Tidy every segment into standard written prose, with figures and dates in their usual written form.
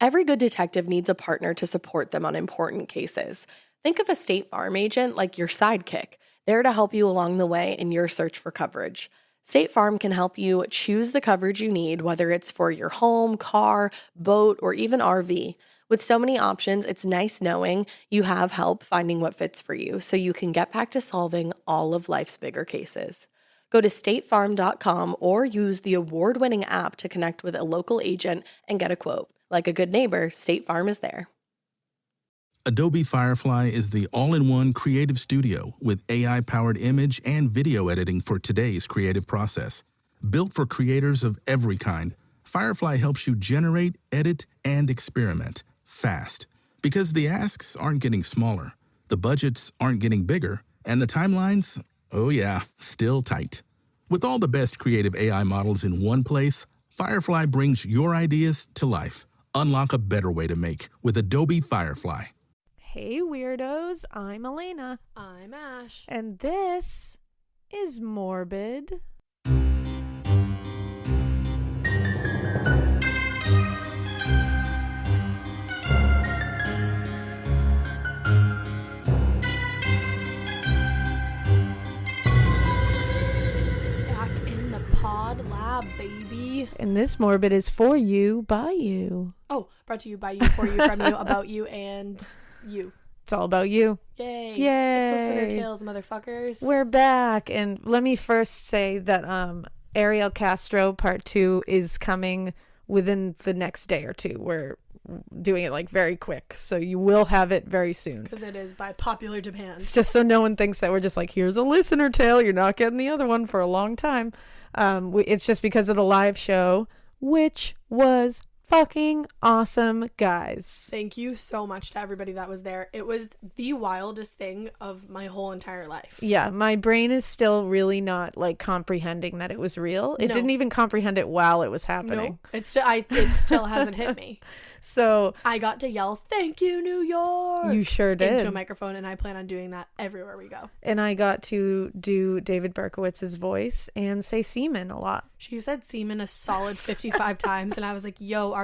Every good detective needs a partner to support them on important cases. Think of a State Farm agent like your sidekick, there to help you along the way in your search for coverage. State Farm can help you choose the coverage you need, whether it's for your home, car, boat, or even RV. With so many options, it's nice knowing you have help finding what fits for you so you can get back to solving all of life's bigger cases. Go to statefarm.com or use the award-winning app to connect with a local agent and get a quote. Like a good neighbor, State Farm is there. Adobe Firefly is the all-in-one creative studio with AI-powered image and video editing for today's creative process. Built for creators of every kind, Firefly helps you generate, edit, and experiment fast. Because the asks aren't getting smaller, the budgets aren't getting bigger, and the timelines, oh yeah, still tight. With all the best creative AI models in one place, Firefly brings your ideas to life. Unlock a better way to make with Adobe Firefly. Hey weirdos, I'm Alaina'a. I'm Ash. And this is Morbid. Back in the pod lab, baby. And this Morbid is for you, by you. Oh, brought to you by you, for you, from you, about you, and you. It's all about you. Yay. Yay. It's listener tales, motherfuckers. We're back. And let me first say that Ariel Castro Part 2 is coming within the next day or two. We're doing it like very quick. So you will have it very soon. Because it is by popular demand. It's just so no one thinks that we're just like, here's a listener tale. You're not getting the other one for a long time. It's just because of the live show, which was fucking awesome, guys. Thank you so much to everybody that was there. It was the wildest thing of my whole entire life. Yeah, my brain is still really not like comprehending that it was real. It didn't even comprehend it while it was happening. No, it still hasn't hit me. So I got to yell, "Thank you, New York!" You sure did. Into a microphone, and I plan on doing that everywhere we go. And I got to do David Berkowitz's voice and say semen a lot. She said semen a solid 55 times, and I was like, "Yo,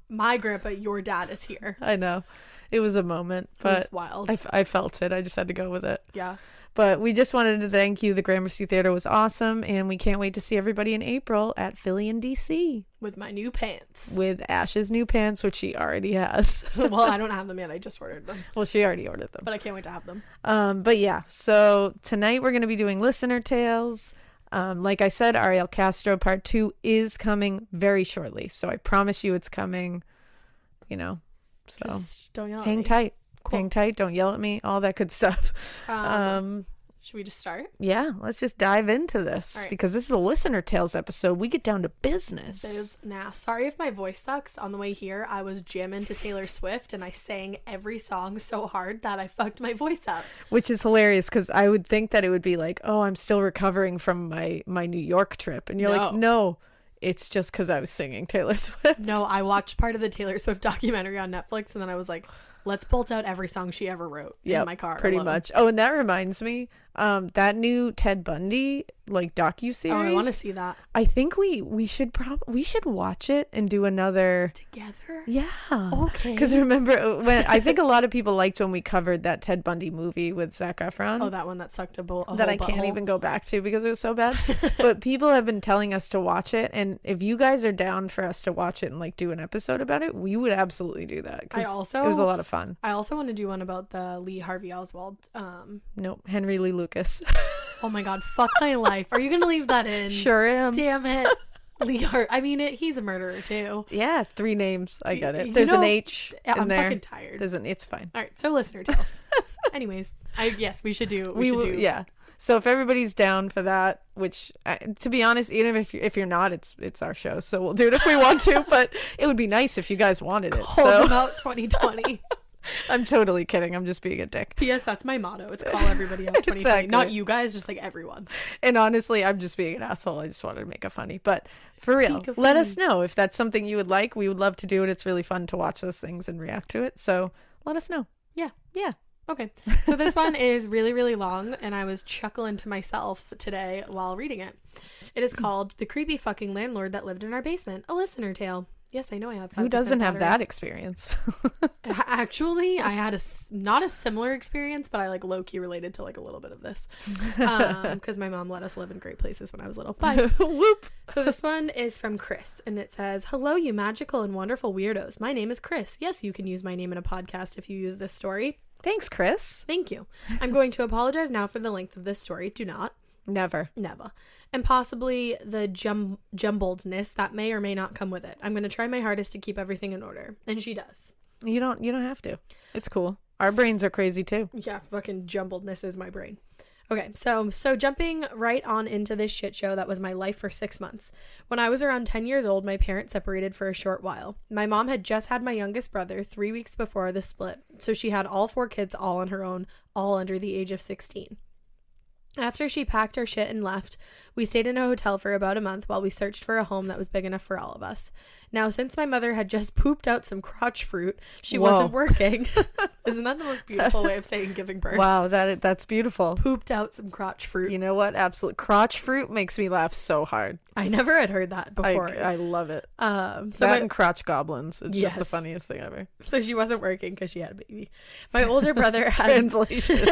my grandpa, your dad is here." I know. It was a moment, but it was wild. I felt it. I just had to go with it. Yeah. But we just wanted to thank you. The Gramercy Theater was awesome, and we can't wait to see everybody in April at Philly and DC. With my new pants. With Ash's new pants, which she already has. Well, I don't have them yet. I just ordered them. Well, she already ordered them. But I can't wait to have them. But yeah, so tonight we're going to be doing listener tales. Like I said, Ariel Castro Part 2 is coming very shortly. So I promise you it's coming, so just don't yell at hang me. tight. Cool. Hang tight. Don't yell at me. All that good stuff. Should we just start? Yeah, let's just dive into this because this is a listener tales episode. We get down to business. Sorry if my voice sucks. On the way here, I was jamming to Taylor Swift and I sang every song so hard that I fucked my voice up. Which is hilarious because I would think that it would be like, oh, I'm still recovering from my New York trip. And you're like, no, it's just because I was singing Taylor Swift. No, I watched part of the Taylor Swift documentary on Netflix and then I was like, let's bolt out every song she ever wrote in my car. Pretty much. Oh, and that reminds me, that new Ted Bundy docuseries. Oh, I want to see that. I think we should watch it and do another together. Yeah. Okay. Because remember when I think a lot of people liked when we covered that Ted Bundy movie with Zac Efron. Oh, that one that sucked a whole that I can't even go back to because it was so bad. But people have been telling us to watch it, and if you guys are down for us to watch it and do an episode about it, we would absolutely do that. It was a lot of fun. I also want to do one about the Lee Harvey Oswald. Nope, Henry Lee Lucas. Oh my God, fuck my life. Are you gonna leave that in? Sure am. Damn it. Lee he's a murderer too. Yeah, 3 names. I get it. There's an H in I'm there. fucking tired. It's fine. All right, so listener tales. Anyways, we should do. Yeah. So if everybody's down for that, which to be honest, even if you're not, it's our show, so we'll do it if we want to. But it would be nice if you guys wanted it. Call them out 2020. I'm totally kidding. I'm just being a dick. P.S. That's my motto. It's call everybody out 2020. Exactly. Not you guys, just everyone. And honestly, I'm just being an asshole. I just wanted to make it funny. But for real, let us know if that's something you would like. We would love to do it. It's really fun to watch those things and react to it. So let us know. Yeah. Yeah. Okay. So this one is really, really long, and I was chuckling to myself today while reading it. It is called The Creepy Fucking Landlord That Lived in Our Basement, a listener tale. Yes, I know I have 5% Who doesn't have battery. that experience? Actually, I had not a similar experience, but I like low-key related to like a little bit of this. Because my mom let us live in great places when I was little. Bye. Whoop. So this one is from Chris, and it says, "Hello, you magical and wonderful weirdos. My name is Chris. Yes, you can use my name in a podcast if you use this story. Thanks, Chris. Thank you. I'm going to apologize now for the length of this story. Do not. Never. And possibly the jumbledness that may or may not come with it. I'm going to try my hardest to keep everything in order." And she does. You don't have to. It's cool. Our brains are crazy too. Yeah, fucking jumbledness is my brain. Okay, so jumping right on into this shit show that was my life for 6 months. When I was around 10 years old, my parents separated for a short while. My mom had just had my youngest brother 3 weeks before the split, so she had all 4 kids all on her own, all under the age of 16. After she packed her shit and left, we stayed in a hotel for about a month while we searched for a home that was big enough for all of us. Now, since my mother had just pooped out some crotch fruit, she wasn't working. Isn't that the most beautiful way of saying giving birth? Wow, that's beautiful. Pooped out some crotch fruit. You know what? Absolute crotch fruit makes me laugh so hard. I never had heard that before. I love it. So that and crotch goblins. It's just the funniest thing ever. So she wasn't working because she had a baby. My older brother had Translation.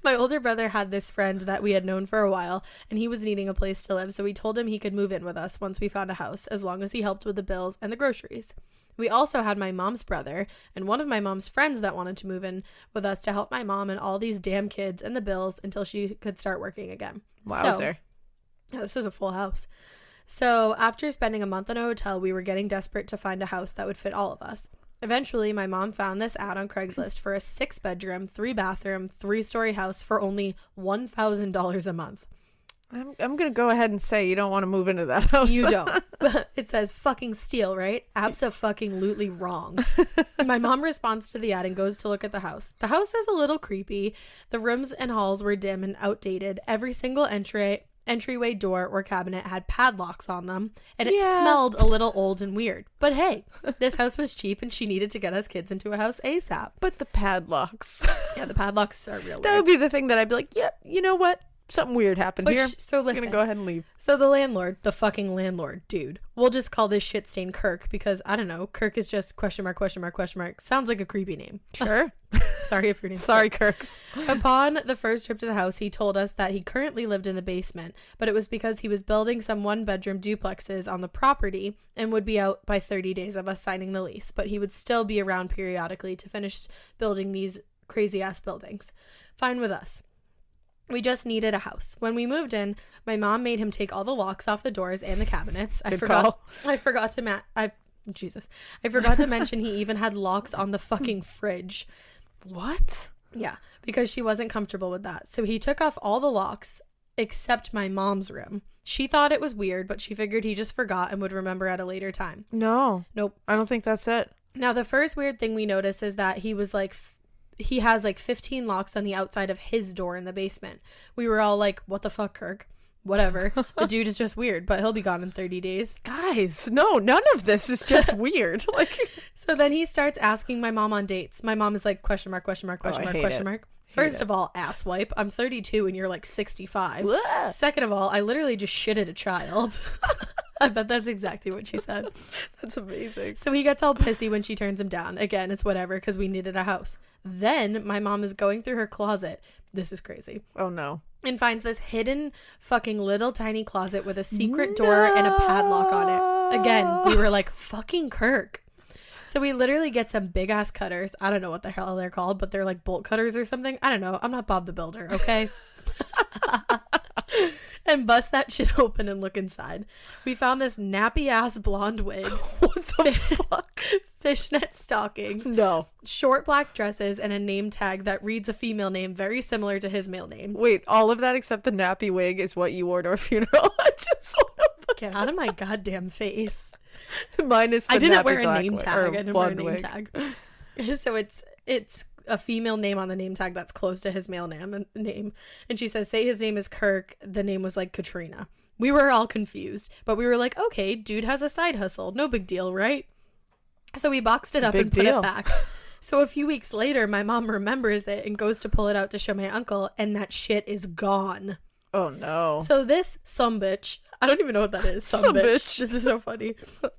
My older brother had this friend that we had known for a while, and he was needing a place to live, so we told him he could move in with us once we found a house, as long as he helped with the bills and the groceries. We also had my mom's brother and one of my mom's friends that wanted to move in with us to help my mom and all these damn kids and the bills until she could start working again. Wowzer. Yeah, this is a full house. So after spending a month in a hotel, we were getting desperate to find a house that would fit all of us. Eventually, my mom found this ad on Craigslist for a 6-bedroom, 3-bathroom, 3-story house for only $1,000 a month. I'm going to go ahead and say you don't want to move into that house. You don't. It says fucking steal, right? Abso-fucking-lutely wrong. My mom responds to the ad and goes to look at the house. The house is a little creepy. The rooms and halls were dim and outdated. Every single entryway door or cabinet had padlocks on them, and it smelled a little old and weird. But hey, this house was cheap, and she needed to get us kids into a house ASAP. But the padlocks. Yeah, the padlocks are real weird. That would be the thing that I'd be like, yep, you know what? Something weird happened here. So listen, I'm gonna go ahead and leave. So the landlord, the fucking landlord, dude. We'll just call this shit stain Kirk because I don't know. Kirk is just question mark. Sounds like a creepy name. Sure. Sorry if your name's Sorry, Kirks. Upon the first trip to the house, he told us that he currently lived in the basement, but it was because he was building some 1-bedroom duplexes on the property and would be out by 30 days of us signing the lease, but he would still be around periodically to finish building these crazy ass buildings. Fine with us. We just needed a house. When we moved in, my mom made him take all the locks off the doors and the cabinets. I forgot to mention he even had locks on the fucking fridge. What? Yeah, because she wasn't comfortable with that. So he took off all the locks except my mom's room. She thought it was weird, but she figured he just forgot and would remember at a later time. No. Nope. I don't think that's it. Now, the first weird thing we noticed is that he has like 15 locks on the outside of his door in the basement. We were all like, what the fuck, Kirk? Whatever. The dude is just weird, but he'll be gone in 30 days. Guys, no, none of this is just weird. So then he starts asking my mom on dates. My mom is like, question mark. First of all, asswipe. I'm 32 and you're like 65. Blah. Second of all, I literally just shitted a child. I bet that's exactly what she said. That's amazing. So he gets all pissy when she turns him down. Again, it's whatever because we needed a house. Then my mom is going through her closet. This is crazy. Oh, no. And finds this hidden fucking little tiny closet with a secret door and a padlock on it. Again, we were like, fucking Kirk. So we literally get some big ass cutters. I don't know what the hell they're called, but they're like bolt cutters or something. I don't know. I'm not Bob the Builder, okay? And bust that shit open and look inside. We found this nappy ass blonde wig. What the fuck? Fishnet stockings. No. Short black dresses and a name tag that reads a female name very similar to his male name. Wait, all of that except the nappy wig is what you wore to a funeral? I just want to get out of my goddamn face. Mine is the I didn't nappy wear a black name wig, tag. I didn't wear a name wig. tag. So it's a female name on the name tag that's close to his male name. And she says, say his name is Kirk. The name was like Katrina. We were all confused, but we were like, okay, dude has a side hustle. No big deal, right? So we boxed it up and put it back. So a few weeks later, my mom remembers it and goes to pull it out to show my uncle, and that shit is gone. Oh, no. So this sumbitch I don't even know what that is. Some bitch. This is so funny.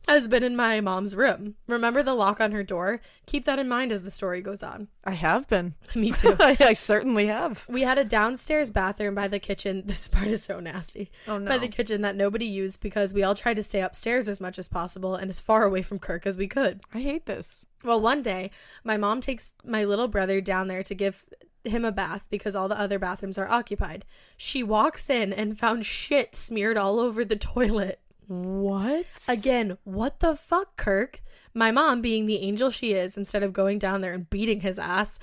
Has been in my mom's room. Remember the lock on her door? Keep that in mind as the story goes on. I have been. Me too. I certainly have. We had a downstairs bathroom by the kitchen. This part is so nasty. Oh, no. By the kitchen that nobody used because we all tried to stay upstairs as much as possible and as far away from Kirk as we could. I hate this. Well, one day, my mom takes my little brother down there to give him a bath because all the other bathrooms are occupied. She walks in and found shit smeared all over the toilet. What? Again, what the fuck, Kirk? My mom, being the angel she is, instead of going down there and beating his ass,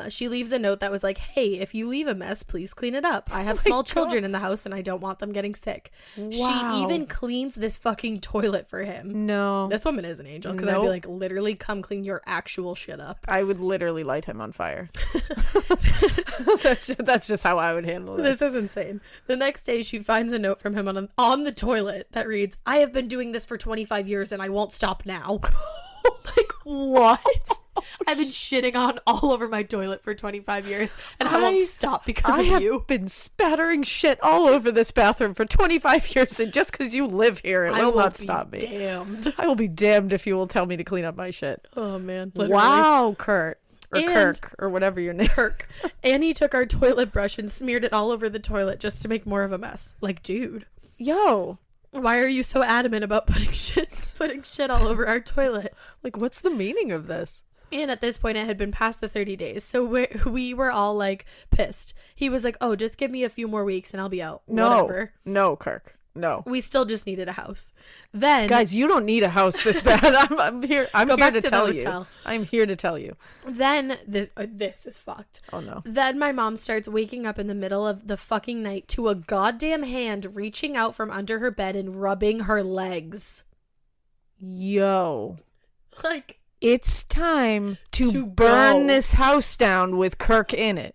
she leaves a note that was like, hey, if you leave a mess, please clean it up. I have small children in the house and I don't want them getting sick. Wow. She even cleans this fucking toilet for him. No. This woman is an angel because I'd be like, literally come clean your actual shit up. I would literally light him on fire. That's just how I would handle This is insane. The next day she finds a note from him on the toilet that reads, I have been doing this for 25 years and I won't stop now. Like, what? I've been shitting on all over my toilet for 25 years and I won't stop because of you. I've been spattering shit all over this bathroom for 25 years, and just because you live here, it will not stop me. Damned. I will be damned if you will tell me to clean up my shit. Oh, man. Literally. Wow, Kurt. Or And Kirk, or whatever your name. Kirk. Annie took our toilet brush and smeared it all over the toilet just to make more of a mess. Like, dude. Yo. Why are you so adamant about putting shit all over our toilet? Like, what's the meaning of this? And at this point, it had been past the 30 days. So we were all, like, pissed. He was like, oh, just give me a few more weeks and I'll be out. Whatever. No, Kirk. No. We still just needed a house. Then, guys, you don't need a house this bad. I'm here. I'm Go here back to to the tell you. hotel. I'm here to tell you. Then this is fucked. Oh no. Then my mom starts waking up in the middle of the fucking night to a goddamn hand reaching out from under her bed and rubbing her legs. Yo. Like, it's time to go. burn this house down with Kirk in it.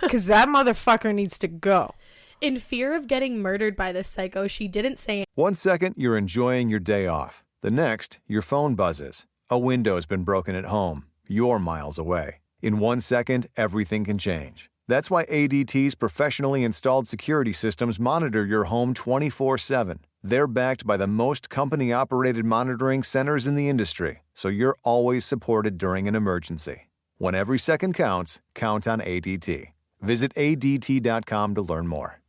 Because that motherfucker needs to go. in fear of getting murdered by this psycho, she didn't say. 1 second, you're enjoying your day off. The next, your phone buzzes. A window's been broken at home. You're miles away. In 1 second, everything can change. That's why ADT's professionally installed security systems monitor your home 24/7. They're backed by the most company-operated monitoring centers in the industry, so you're always supported during an emergency. When every second counts, count on ADT. Visit ADT.com to learn more.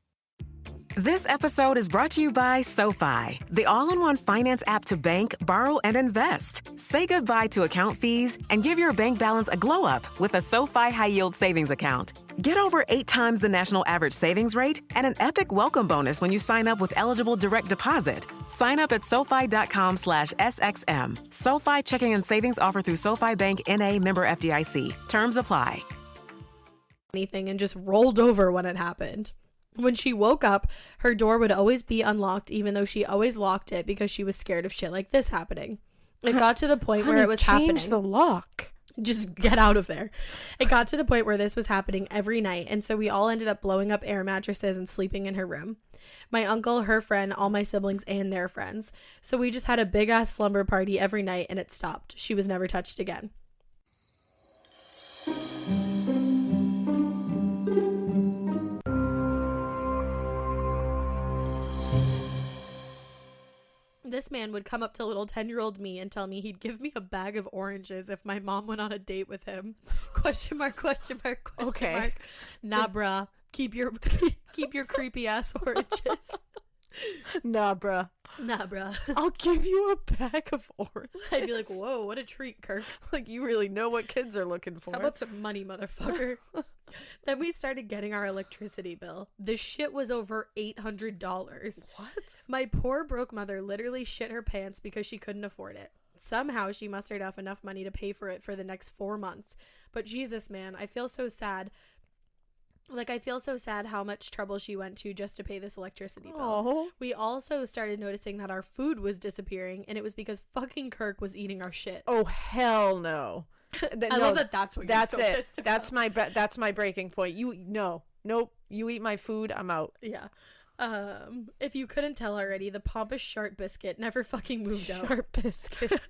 This episode is brought to you by SoFi, the all-in-one finance app to bank, borrow, and invest. Say goodbye to account fees and give your bank balance a glow-up with a SoFi high-yield savings account. Get over 8 times the national average savings rate and an epic welcome bonus when you sign up with eligible direct deposit. Sign up at SoFi.com/SXM. SoFi checking and savings offer through SoFi Bank N.A. member FDIC. Terms apply. Anything and just rolled over when it happened. When she woke up, her door would always be unlocked, even though she always locked it because she was scared of shit like this happening. It got to the point where it was happening. Change the lock. Just get out of there. It got to the point where this was happening every night, and so we all ended up blowing up air mattresses and sleeping in her room. My uncle, her friend, all my siblings, and their friends. So we just had a big-ass slumber party every night, and it stopped. She was never touched again. This man would come up to little 10-year-old me and tell me he'd give me a bag of oranges if my mom went on a date with him. Question mark, question mark, question Okay. mark. Nah, bruh. Keep your creepy ass oranges. Nah, bruh. Nah, bruh. I'll give you a bag of oranges. I'd be like, whoa, what a treat, Kirk. Like, you really know what kids are looking for. How about some money, motherfucker? Then we started getting our electricity bill. This shit was over $800. What? My poor broke mother literally shit her pants because she couldn't afford it. Somehow she mustered up enough money to pay for it for the next 4 months. But Jesus, man, I feel so sad. Like, I feel so sad how much trouble she went to just to pay this electricity bill. Oh. We also started noticing that our food was disappearing, and it was because fucking Kirk was eating our shit. Oh, hell no. I love that that's what That's you're so it. pissed about. That's my breaking point. Nope. You eat my food, I'm out. Yeah. If you couldn't tell already, the pompous Sharp Biscuit never fucking moved out. Sharp biscuit.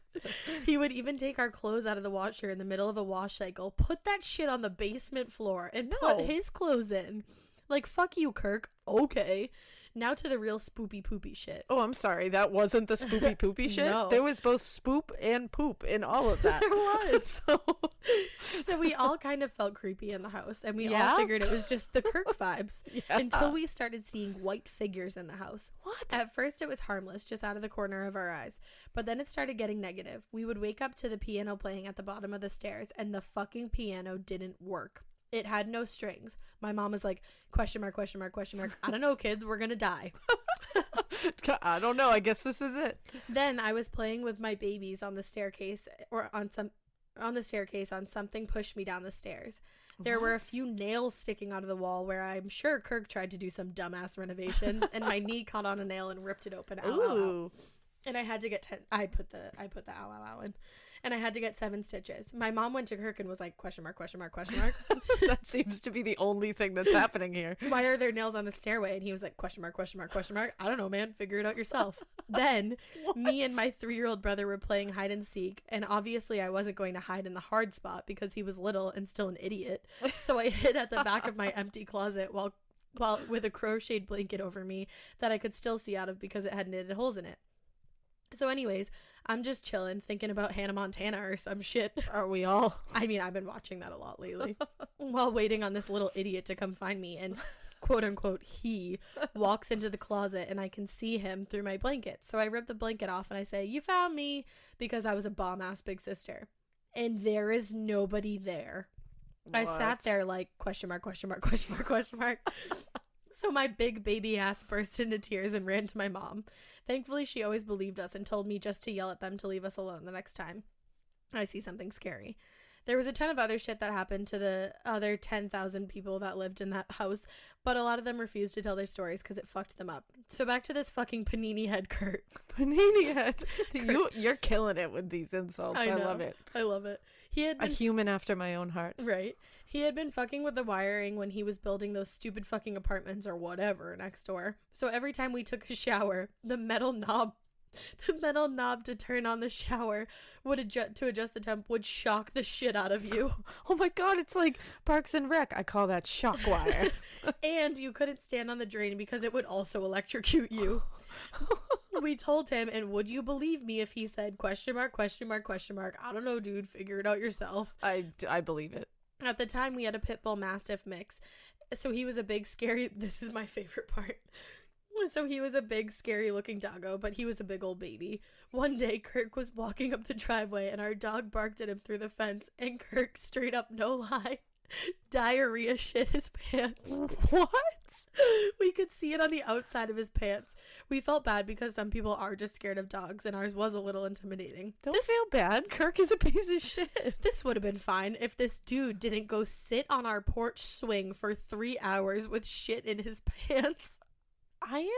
He would even take our clothes out of the washer in the middle of a wash cycle, put that shit on the basement floor, and put his clothes in. Like, fuck you, Kirk. Okay. Now to the real spoopy poopy shit. Oh, I'm sorry. That wasn't the spoopy poopy shit. No. There was both spoop and poop in all of that. There was. So we all kind of felt creepy in the house, and we all figured it was just the Kirk vibes until we started seeing white figures in the house. What? At first it was harmless, just out of the corner of our eyes, but then it started getting negative. We would wake up to the piano playing at the bottom of the stairs, and the fucking piano didn't work. It had no strings. My mom was like, question mark, question mark, question mark. I don't know, kids, we're gonna die. I don't know. I guess this is it. Then I was playing with my babies on the staircase, or on the staircase, on something pushed me down the stairs. There were a few nails sticking out of the wall where I'm sure Kirk tried to do some dumbass renovations, and my knee caught on a nail and ripped it open. Ow, ow, ow. And I had to get I put the ow ow ow in, and I had to get 7 stitches. My mom went to Kirk and was like, question mark, question mark, question mark. That seems to be the only thing that's happening here. Why are there nails on the stairway? And he was like, question mark, question mark, question mark. I don't know, man. Figure it out yourself. Then me and my 3-year-old brother were playing hide and seek, and obviously I wasn't going to hide in the hard spot because he was little and still an idiot. So I hid at the back of my empty closet while with a crocheted blanket over me that I could still see out of because it had knitted holes in it. So anyways, I'm just chilling, thinking about Hannah Montana or some shit. Are we all? I mean, I've been watching that a lot lately. While waiting on this little idiot to come find me, and quote unquote, he walks into the closet and I can see him through my blanket. So I rip the blanket off and I say, you found me, because I was a bomb-ass big sister. And there is nobody there. What? I sat there like, question mark, question mark, question mark, question mark. So my big baby ass burst into tears and ran to my mom. Thankfully, she always believed us and told me just to yell at them to leave us alone the next time I see something scary. There was a ton of other shit that happened to the other 10,000 people that lived in that house, but a lot of them refused to tell their stories because it fucked them up. So back to this fucking panini head Kurt. Panini head. You're killing it with these insults. I love it. I love it. He had been a human after my own heart. Right. He had been fucking with the wiring when he was building those stupid fucking apartments or whatever next door. So every time we took a shower, the metal knob to turn on the shower would adjust the temp would shock the shit out of you. Oh my god, it's like Parks and Rec. I call that shock wire. And you couldn't stand on the drain because it would also electrocute you. We told him, and would you believe me if he said question mark, question mark, question mark? I don't know, dude. Figure it out yourself. I believe it. At the time, we had a pit bull mastiff mix. So he was a big, scary... This is my favorite part. So he was a big, scary looking doggo, but he was a big old baby. One day, Kirk was walking up the driveway and our dog barked at him through the fence, and Kirk, straight up, no lie, diarrhea shit his pants. What? We could see it on the outside of his pants. We felt bad because some people are just scared of dogs, and ours was a little intimidating. Don't feel bad. Kirk is a piece of shit. This would have been fine if this dude didn't go sit on our porch swing for 3 hours with shit in his pants. I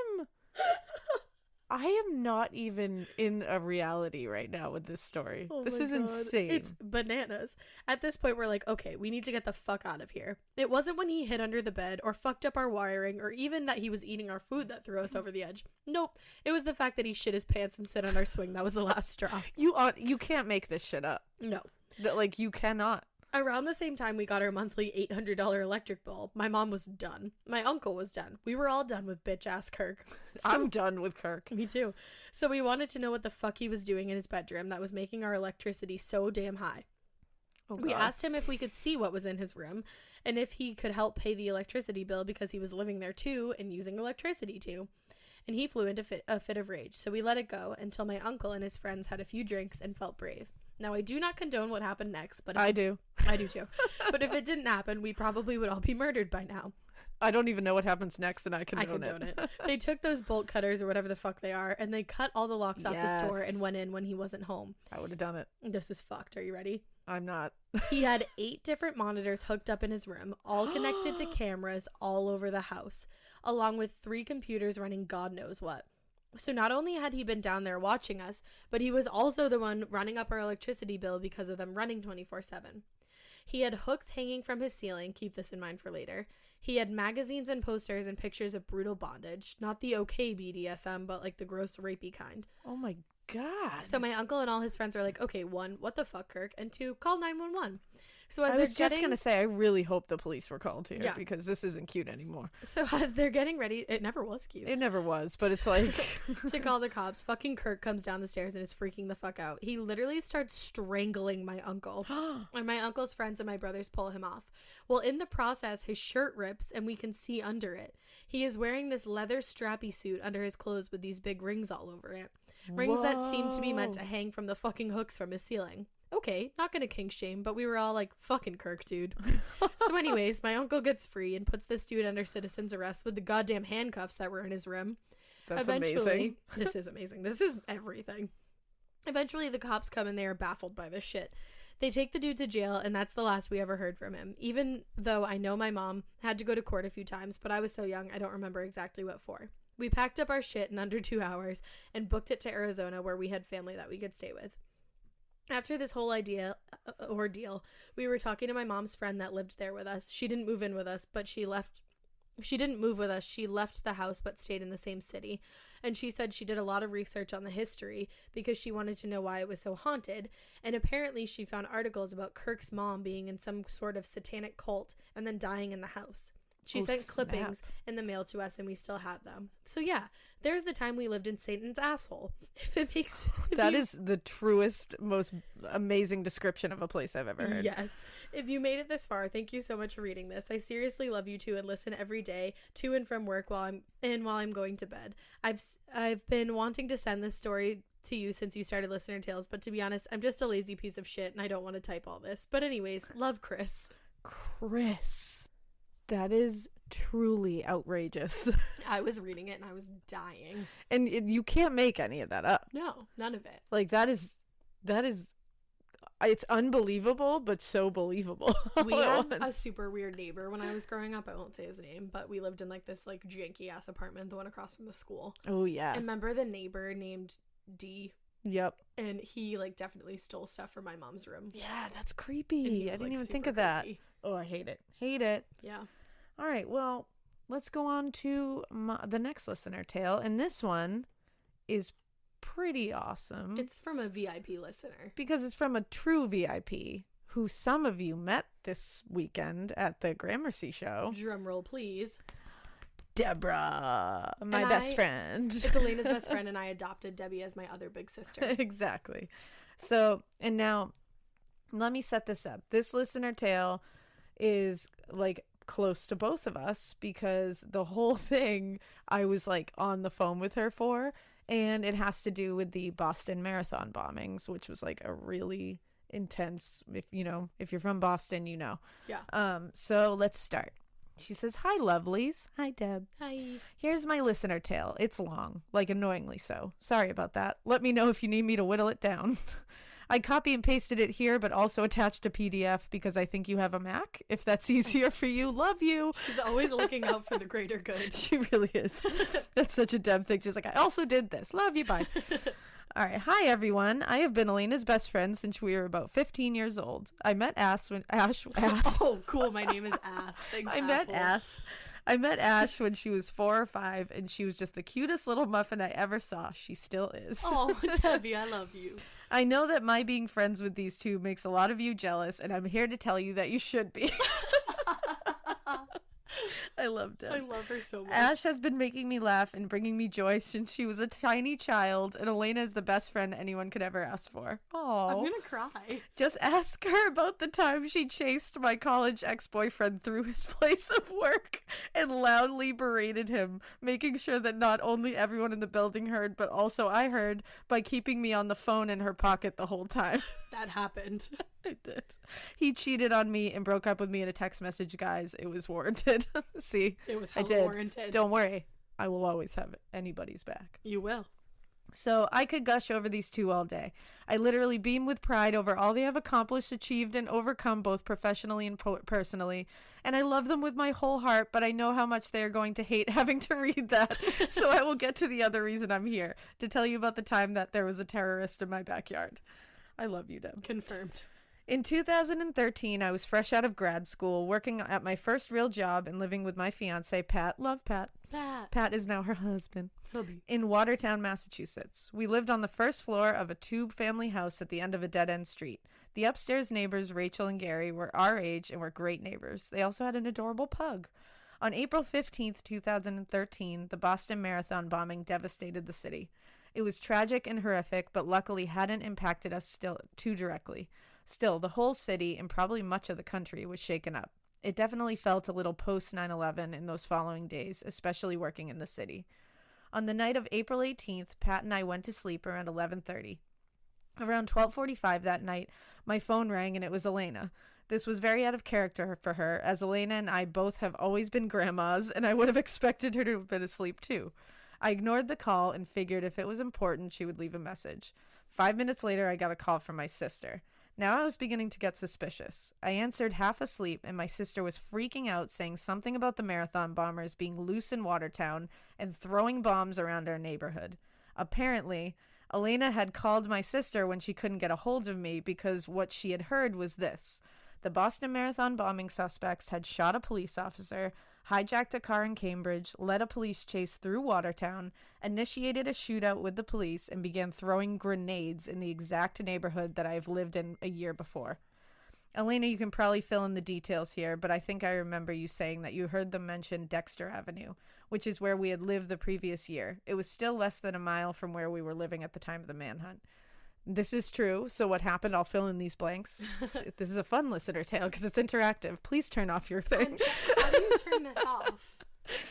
am not even in a reality right now with this story. Oh this is God. insane. It's bananas. At this point, we're like, okay, we need to get the fuck out of here. It wasn't when he hid under the bed or fucked up our wiring or even that he was eating our food that threw us over the edge. Nope. It was the fact that he shit his pants and sit on our swing. That was the last straw. You can't make this shit up. No. You cannot. Around the same time we got our monthly $800 electric bill, my mom was done. My uncle was done. We were all done with bitch ass Kirk. I'm done with Kirk. Me too. So we wanted to know what the fuck he was doing in his bedroom that was making our electricity so damn high. Oh, we asked him if we could see what was in his room and if he could help pay the electricity bill because he was living there too and using electricity too. And he flew into a fit of rage. So we let it go until my uncle and his friends had a few drinks and felt brave. Now, I do not condone what happened next, but I do. I do too. But if it didn't happen, we probably would all be murdered by now. I don't even know what happens next, and I condone it. They took those bolt cutters or whatever the fuck they are, and they cut all the locks off his door and went in when he wasn't home. I would have done it. This is fucked. Are you ready? I'm not. He had 8 different monitors hooked up in his room, all connected to cameras all over the house, along with 3 computers running God knows what. So not only had he been down there watching us, but he was also the one running up our electricity bill because of them running 24/7. He had hooks hanging from his ceiling. Keep this in mind for later. He had magazines and posters and pictures of brutal bondage. Not the okay BDSM, but like the gross rapey kind. Oh my God. So my uncle and all his friends were like, okay, 1, what the fuck, Kirk? And 2, call 911. So as I was they're just going to say, I really hope the police were called here Yeah. because this isn't cute anymore. So as they're getting ready, it never was cute. It never was, but it's like... To call the cops, fucking Kirk comes down the stairs and is freaking the fuck out. He literally starts strangling my uncle. And my uncle's friends and my brothers pull him off. Well, in the process, his shirt rips and we can see under it. He is wearing this leather strappy suit under his clothes with these big rings all over it. Rings that seem to be meant to hang from the fucking hooks from his ceiling. Okay, not gonna kink shame, but we were all like, fucking Kirk, dude. So anyways, my uncle gets free and puts this dude under citizen's arrest with the goddamn handcuffs that were in his room. That's Eventually, amazing. This is amazing. This is everything. Eventually, the cops come and they are baffled by this shit. They take the dude to jail, and that's the last we ever heard from him. Even though I know my mom had to go to court a few times, but I was so young, I don't remember exactly what for. We packed up our shit in under 2 hours and booked it to Arizona where we had family that we could stay with. After this whole ordeal, we were talking to my mom's friend that lived there with us. She didn't move in with us, but she didn't move with us. She left the house but stayed in the same city. And she said she did a lot of research on the history because she wanted to know why it was so haunted. And apparently she found articles about Kirk's mom being in some sort of satanic cult and then dying in the house. She sent clippings in the mail to us and we still have them. So yeah, there's the time we lived in Satan's asshole. That is the truest, most amazing description of a place I've ever heard. Yes. If you made it this far, thank you so much for reading this. I seriously love you two and listen every day to and from work while I'm going to bed. I've been wanting to send this story to you since you started Listener Tales, but to be honest, I'm just a lazy piece of shit and I don't want to type all this. But anyways, love, Chris. Chris. That is truly outrageous. I was reading it and I was dying. And you can't make any of that up. No, none of it. Like that is it's unbelievable, but so believable. We had a super weird neighbor when I was growing up. I won't say his name, but we lived in like this like janky ass apartment, the one across from the school. Oh yeah. And remember the neighbor named D? Yep. And he like definitely stole stuff from my mom's room. Yeah, that's creepy. I didn't even think of creepy. that. Oh, I hate it. Hate it. Yeah. All right, well, let's go on to the next listener tale. And this one is pretty awesome. It's from a VIP listener. Because it's from a true VIP who some of you met this weekend at the Gramercy show. Drum roll, please. Debra, my best friend. It's Elena's best friend, and I adopted Debbie as my other big sister. Exactly. So, and now, let me set this up. This listener tale is like close to both of us because the whole thing I was like on the phone with her for, and it has to do with the Boston Marathon bombings, which was like a really intense, if you're from Boston, you know. Yeah. So let's start. She says, "Hi, lovelies." Hi, Deb. Hi. "Here's my listener tale. It's long, like annoyingly so. Sorry about that. Let me know if you need me to whittle it down. I copy and pasted it here, but also attached a PDF because I think you have a Mac. If that's easier for you, love you." She's always looking out for the greater good. She really is. That's such a Deb thing. She's like, "I also did this. Love you. Bye." All right. "Hi, everyone. I have been Elena's best friend since we were about 15 years old. I met Ash when Ash. Oh, cool. My name is Ass. Thanks, I met Ash when she was 4 or 5, and she was just the cutest little muffin I ever saw. She still is. Oh, Debbie, I love you. I know that my being friends with these two makes a lot of you jealous, and I'm here to tell you that you should be." I love Deb. I love her so much. "Ash has been making me laugh and bringing me joy since she was a tiny child, and Elena is the best friend anyone could ever ask for." Oh, I'm gonna cry. "Just ask her about the time she chased my college ex-boyfriend through his place of work and loudly berated him, making sure that not only everyone in the building heard, but also I heard by keeping me on the phone in her pocket the whole time." That happened. I did. "He cheated on me and broke up with me in a text message, guys. It was warranted." See, It was I hella did. warranted. Don't worry. I will always have anybody's back. You will. So I could gush over these two all day. I literally beam with pride over all they have accomplished, achieved, and overcome both professionally and personally. And I love them with my whole heart, but I know how much they are going to hate having to read that. So I will get to the other reason I'm here, to tell you about the time that there was a terrorist in my backyard. I love you, Deb. Confirmed. In 2013, I was fresh out of grad school, working at my first real job and living with my fiance, Pat. Love Pat. Pat is now her husband. In Watertown, Massachusetts. We lived on the first floor of a two-family house at the end of a dead-end street. The upstairs neighbors, Rachel and Gary, were our age and were great neighbors. They also had an adorable pug. On April 15th, 2013, the Boston Marathon bombing devastated the city. It was tragic and horrific, but luckily hadn't impacted us too directly. Still, the whole city, and probably much of the country, was shaken up. It definitely felt a little post 9/11 in those following days, especially working in the city. On the night of April 18th, Pat and I went to sleep around 11:30. Around 12:45 that night, my phone rang and it was Alaina'a. This was very out of character for her, as Alaina'a and I both have always been grandmas, and I would have expected her to have been asleep too. I ignored the call and figured if it was important, she would leave a message. 5 minutes later, I got a call from my sister. Now I was beginning to get suspicious. I answered half asleep, and my sister was freaking out, saying something about the marathon bombers being loose in Watertown and throwing bombs around our neighborhood. Apparently, Alaina'a had called my sister when she couldn't get a hold of me because what she had heard was this. The Boston Marathon bombing suspects had shot a police officer, hijacked a car in Cambridge, led a police chase through Watertown, initiated a shootout with the police, and began throwing grenades in the exact neighborhood that I've lived in a year before. Alaina'a, you can probably fill in the details here, but I think I remember you saying that you heard them mention Dexter Avenue, which is where we had lived the previous year. It was still less than a mile from where we were living at the time of the manhunt. This is true. So what happened? I'll fill in these blanks. This is a fun listener tale because it's interactive. Please turn off your thing. How do you turn this off?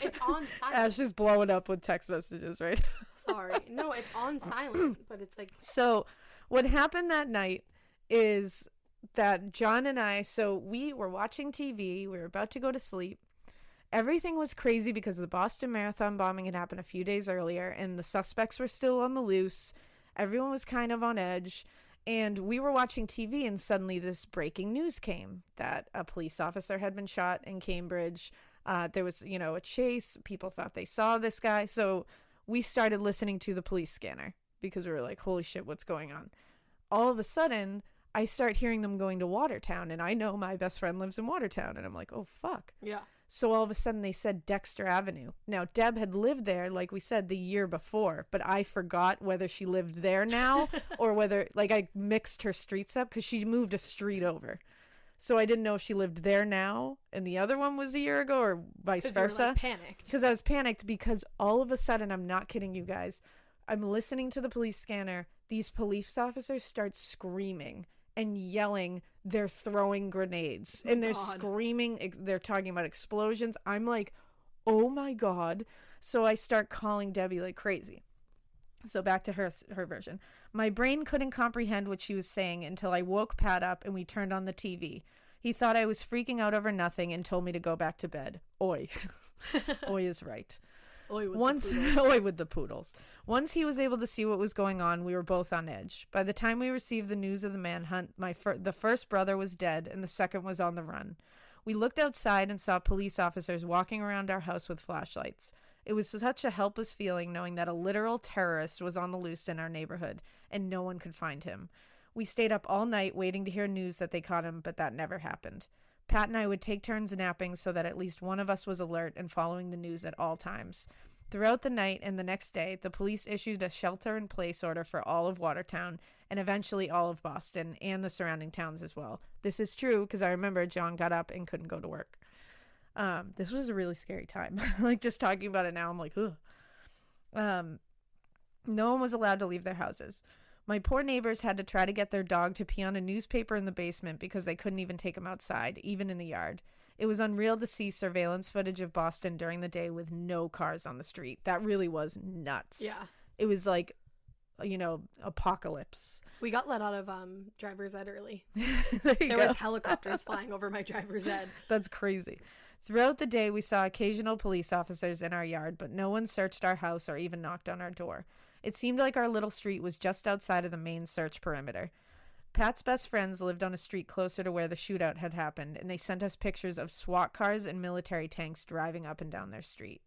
It's on silent. Ash is blowing up with text messages, right? Sorry. No, it's on silent, but it's like... So what happened that night is that John and I, so we were watching TV. We were about to go to sleep. Everything was crazy because the Boston Marathon bombing had happened a few days earlier, and the suspects were still on the loose. Everyone was kind of on edge, and we were watching TV, and suddenly this breaking news came that a police officer had been shot in Cambridge. There was, a chase. People thought they saw this guy. So we started listening to the police scanner because we were like, holy shit, what's going on? All of a sudden, I start hearing them going to Watertown, and I know my best friend lives in Watertown, and I'm like, oh, fuck. Yeah. So all of a sudden they said Dexter Avenue. Now, Deb had lived there, like we said, the year before, but I forgot whether she lived there now or whether, I mixed her streets up because she moved a street over. So I didn't know if she lived there now and the other one was a year ago or vice versa. You were, panicked. Because I was panicked because all of a sudden, I'm not kidding you guys, I'm listening to the police scanner. These police officers start screaming and yelling, they're throwing grenades, and they're screaming, they're talking about explosions. I'm like, oh my God. So I start calling Debbie like crazy. So back to her version. My brain couldn't comprehend what she was saying until I woke Pat up and we turned on the TV. He thought I was freaking out over nothing and told me to go back to bed. Oi. Oi is right. Oi with the poodles. Once he was able to see what was going on, we were both on edge. By the time we received the news of the manhunt, the first brother was dead and the second was on the run. We looked outside and saw police officers walking around our house with flashlights. It was such a helpless feeling knowing that a literal terrorist was on the loose in our neighborhood and no one could find him. We stayed up all night waiting to hear news that they caught him, but that never happened. Pat and I would take turns napping so that at least one of us was alert and following the news at all times. Throughout the night and the next day, the police issued a shelter-in-place order for all of Watertown and eventually all of Boston and the surrounding towns as well. This is true because I remember John got up and couldn't go to work. This was a really scary time. Just talking about it now, I'm like, ugh. No one was allowed to leave their houses. My poor neighbors had to try to get their dog to pee on a newspaper in the basement because they couldn't even take him outside, even in the yard. It was unreal to see surveillance footage of Boston during the day with no cars on the street. That really was nuts. Yeah. It was like, apocalypse. We got let out of driver's ed early. There was helicopters flying over my driver's ed. That's crazy. Throughout the day, we saw occasional police officers in our yard, but no one searched our house or even knocked on our door. It seemed like our little street was just outside of the main search perimeter. Pat's best friends lived on a street closer to where the shootout had happened, and they sent us pictures of SWAT cars and military tanks driving up and down their street.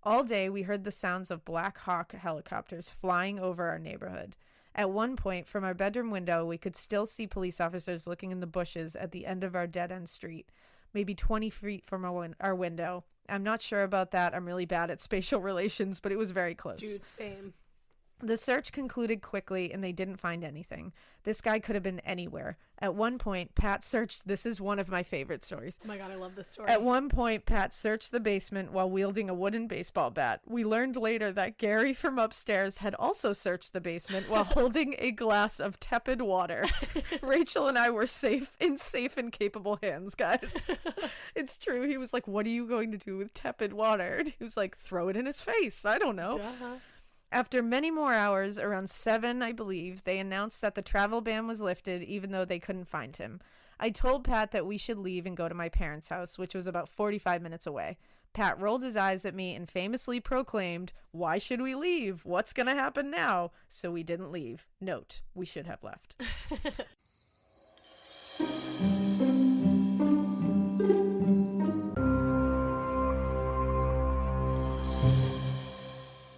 All day, we heard the sounds of Black Hawk helicopters flying over our neighborhood. At one point, from our bedroom window, we could still see police officers looking in the bushes at the end of our dead-end street, maybe 20 feet from our window. I'm not sure about that. I'm really bad at spatial relations, but it was very close. Dude, same. The search concluded quickly, and they didn't find anything. This guy could have been anywhere. At one point, Pat searched... This is one of my favorite stories. Oh my God, I love this story. At one point, Pat searched the basement while wielding a wooden baseball bat. We learned later that Gary from upstairs had also searched the basement while holding a glass of tepid water. Rachel and I were safe and capable hands, guys. It's true. He was like, what are you going to do with tepid water? And he was like, throw it in his face. I don't know. Duh. After many more hours, around 7, I believe, they announced that the travel ban was lifted, even though they couldn't find him. I told Pat that we should leave and go to my parents' house, which was about 45 minutes away. Pat rolled his eyes at me and famously proclaimed, "Why should we leave? What's going to happen now?" So we didn't leave. Note, we should have left.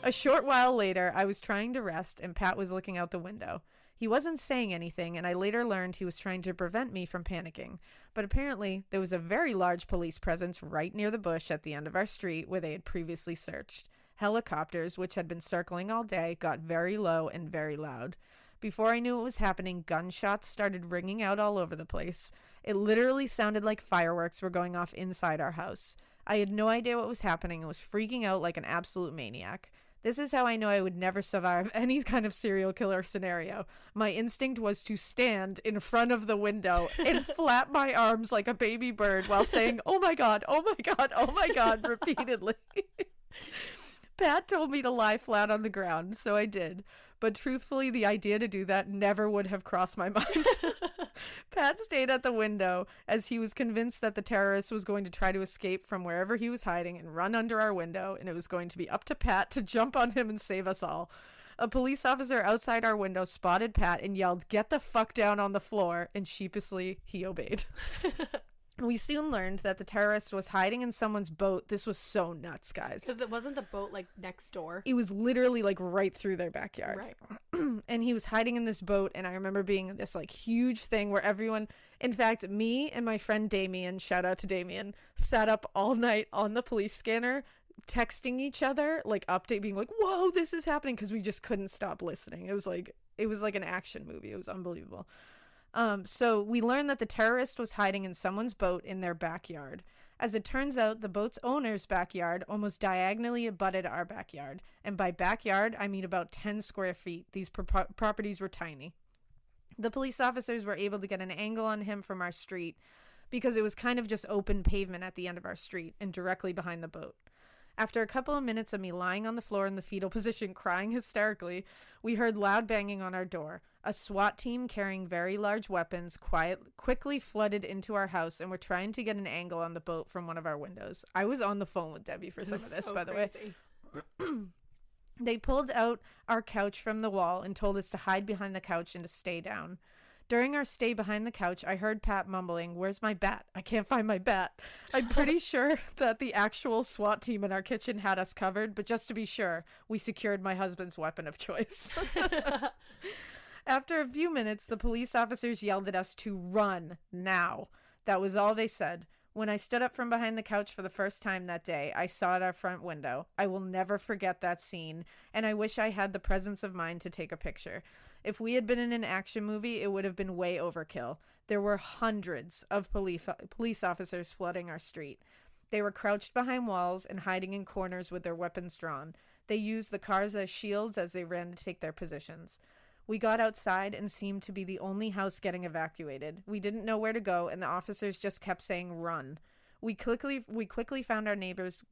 A short while later, I was trying to rest, and Pat was looking out the window. He wasn't saying anything, and I later learned he was trying to prevent me from panicking. But apparently, there was a very large police presence right near the bush at the end of our street where they had previously searched. Helicopters, which had been circling all day, got very low and very loud. Before I knew what was happening, gunshots started ringing out all over the place. It literally sounded like fireworks were going off inside our house. I had no idea what was happening and was freaking out like an absolute maniac. This is how I know I would never survive any kind of serial killer scenario. My instinct was to stand in front of the window and flap my arms like a baby bird while saying, "Oh my God, oh my God, oh my God," repeatedly. Pat told me to lie flat on the ground, so I did. But truthfully, the idea to do that never would have crossed my mind. Pat stayed at the window as he was convinced that the terrorist was going to try to escape from wherever he was hiding and run under our window, and it was going to be up to Pat to jump on him and save us all. A police officer outside our window spotted Pat and yelled, "Get the fuck down on the floor," and sheepishly he obeyed. We soon learned that the terrorist was hiding in someone's boat. This was so nuts, guys. Because it wasn't the boat like next door. It was literally like right through their backyard. Right. And he was hiding in this boat. And I remember being this like huge thing where everyone, in fact, me and my friend Damien, shout out to Damien, sat up all night on the police scanner, texting each other, like update, being like, "Whoa, this is happening," because we just couldn't stop listening. It was like an action movie. It was unbelievable. So we learned that the terrorist was hiding in someone's boat in their backyard. As it turns out, the boat's owner's backyard almost diagonally abutted our backyard. And by backyard, I mean about 10 square feet. These properties were tiny. The police officers were able to get an angle on him from our street because it was kind of just open pavement at the end of our street and directly behind the boat. After a couple of minutes of me lying on the floor in the fetal position crying hysterically, we heard loud banging on our door. A SWAT team carrying very large weapons quickly flooded into our house and were trying to get an angle on the boat from one of our windows. I was on the phone with Debbie for some of this, by the way. They pulled out our couch from the wall and told us to hide behind the couch and to stay down. During our stay behind the couch, I heard Pat mumbling, "Where's my bat? I can't find my bat." I'm pretty sure that the actual SWAT team in our kitchen had us covered, but just to be sure, we secured my husband's weapon of choice. After a few minutes, the police officers yelled at us to run now. That was all they said. When I stood up from behind the couch for the first time that day, I saw at our front window. I will never forget that scene, and I wish I had the presence of mind to take a picture. If we had been in an action movie, it would have been way overkill. There were hundreds of police officers flooding our street. They were crouched behind walls and hiding in corners with their weapons drawn. They used the cars as shields as they ran to take their positions. We got outside and seemed to be the only house getting evacuated. We didn't know where to go, and the officers just kept saying, "Run." We quickly found our neighbors,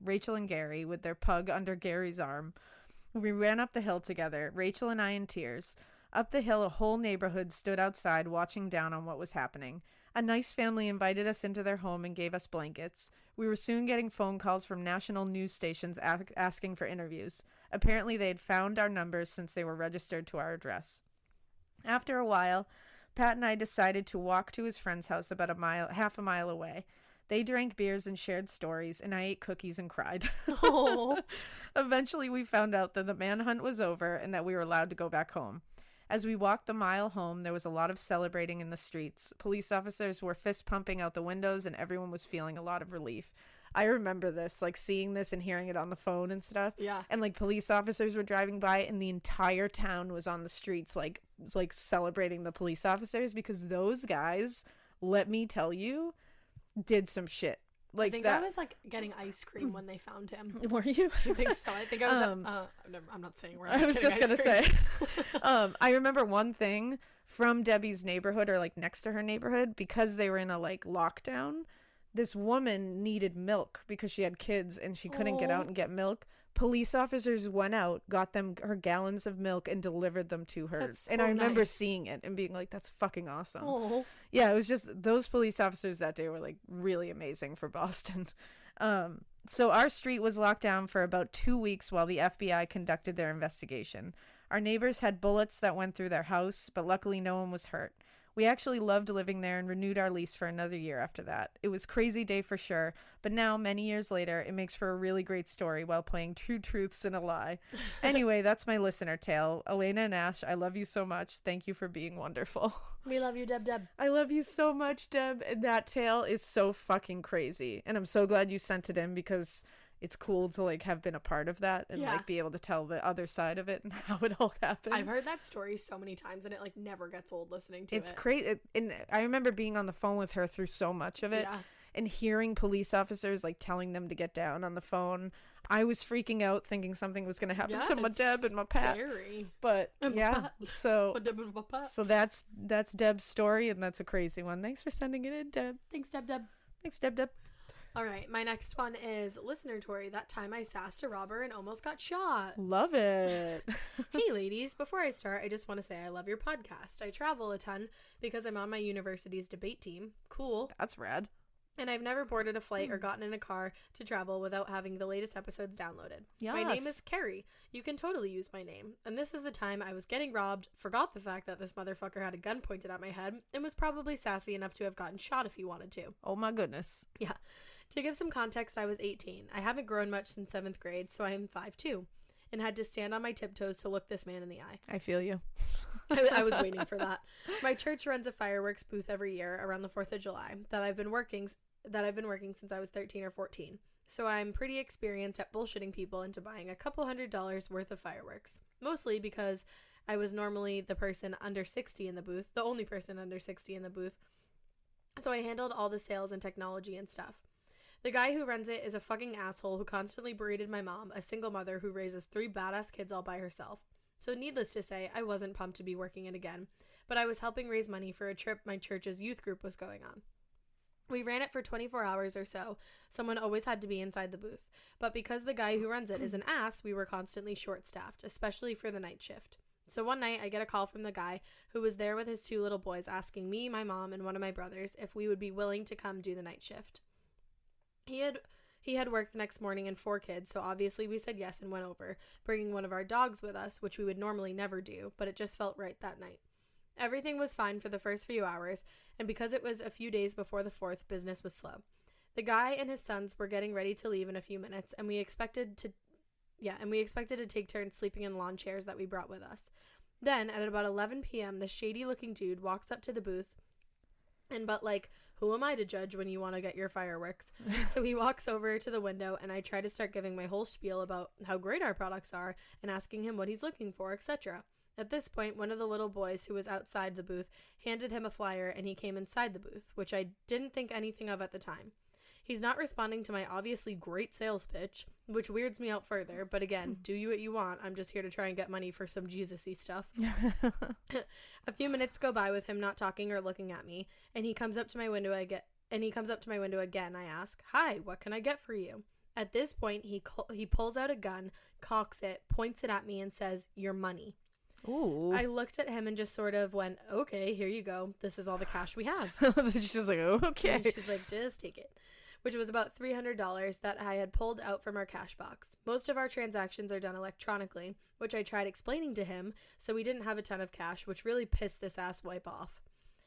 Rachel and Gary, with their pug under Gary's arm. We ran up the hill together, Rachel and I in tears. Up the hill, a whole neighborhood stood outside watching down on what was happening. A nice family invited us into their home and gave us blankets. We were soon getting phone calls from national news stations asking for interviews. Apparently, they had found our numbers since they were registered to our address. After a while, Pat and I decided to walk to his friend's house about half a mile away. They drank beers and shared stories, and I ate cookies and cried. Oh. Eventually, we found out that the manhunt was over and that we were allowed to go back home. As we walked the mile home, there was a lot of celebrating in the streets. Police officers were fist pumping out the windows, and everyone was feeling a lot of relief. I remember this, like seeing this and hearing it on the phone and stuff. Yeah. And like police officers were driving by, and the entire town was on the streets, like celebrating the police officers, because those guys, let me tell you, did some shit. Like I think that. I was like getting ice cream when they found him. Were you? I think so. I think I was I'm not saying where I was just gonna say. say. I remember one thing from Debbie's neighborhood, or like next to her neighborhood, because they were in a like lockdown. This woman needed milk because she had kids and she couldn't get out and get milk. Police officers went out, got them her gallons of milk, and delivered them to her. That's so and I remember nice. seeing it and being like, that's fucking awesome. Oh. Yeah, it was just, those police officers that day were like really amazing for Boston. So our street was locked down for about 2 weeks while the FBI conducted their investigation. Our neighbors had bullets that went through their house, but luckily no one was hurt. We actually loved living there and renewed our lease for another year after that. It was a crazy day for sure, but now, many years later, it makes for a really great story while playing two truths and a lie. Anyway, that's my listener tale. Alaina'a and Ash, I love you so much. Thank you for being wonderful. We love you, Deb. I love you so much, Deb. And that tale is so fucking crazy. And I'm so glad you sent it in, because it's cool to like have been a part of that and like be able to tell the other side of it and how it all happened. I've heard that story so many times and it like never gets old listening to it. It's crazy. And I remember being on the phone with her through so much of it and hearing police officers like telling them to get down on the phone. I was freaking out thinking something was going to happen to my Deb and my Pat. Scary. But yeah, so that's Deb's story, and that's a crazy one. Thanks for sending it in, Deb. Thanks, Deb. Thanks, Deb. All right, my next one is listener Tori. That time I sassed a robber and almost got shot. Love it. Hey ladies, before I start, I just want to say I love your podcast. I travel a ton because I'm on my university's debate team. Cool. That's rad. And I've never boarded a flight or gotten in a car to travel without having the latest episodes downloaded. Yes. My name is Carrie. You can totally use my name. And this is the time I was getting robbed, forgot the fact that this motherfucker had a gun pointed at my head, and was probably sassy enough to have gotten shot if he wanted to. Oh my goodness. Yeah. To give some context, I was 18. I haven't grown much since 7th grade, so I am 5'2", and had to stand on my tiptoes to look this man in the eye. I feel you. I was waiting for that. My church runs a fireworks booth every year around the 4th of July that I've been working since I was 13 or 14. So I'm pretty experienced at bullshitting people into buying a couple $100s worth of fireworks. Mostly because I was normally the person under 60 in the booth, the only person under 60 in the booth. So I handled all the sales and technology and stuff. The guy who runs it is a fucking asshole who constantly berated my mom, a single mother who raises 3 badass kids all by herself. So needless to say, I wasn't pumped to be working it again, but I was helping raise money for a trip my church's youth group was going on. We ran it for 24 hours or so. Someone always had to be inside the booth. But because the guy who runs it is an ass, we were constantly short-staffed, especially for the night shift. So one night, I get a call from the guy who was there with his 2 little boys asking me, my mom, and one of my brothers if we would be willing to come do the night shift. He had work the next morning and 4 kids, so obviously we said yes and went over, bringing one of our dogs with us, which we would normally never do, but it just felt right that night. Everything was fine for the first few hours, and because it was a few days before the 4th, business was slow. The guy and his sons were getting ready to leave in a few minutes, and we expected to take turns sleeping in lawn chairs that we brought with us. Then, at about 11 p.m., the shady-looking dude walks up to the booth, but who am I to judge when you want to get your fireworks? So he walks over to the window, and I try to start giving my whole spiel about how great our products are, and asking him what he's looking for, etc. At this point, one of the little boys who was outside the booth handed him a flyer, and he came inside the booth, which I didn't think anything of at the time. He's not responding to my obviously great sales pitch, which weirds me out further, but again, do you what you want. I'm just here to try and get money for some Jesus-y stuff. A few minutes go by with him not talking or looking at me, and he comes up to my window again. I ask, "Hi, what can I get for you?" At this point, he pulls out a gun, cocks it, points it at me, and says, "Your money." Ooh. I looked at him and just sort of went, "Okay, here you go. This is all the cash we have." She's like, oh, okay. And she's like, "Just take it," which was about $300 that I had pulled out from our cash box. Most of our transactions are done electronically, which I tried explaining to him, so we didn't have a ton of cash, which really pissed this asswipe off.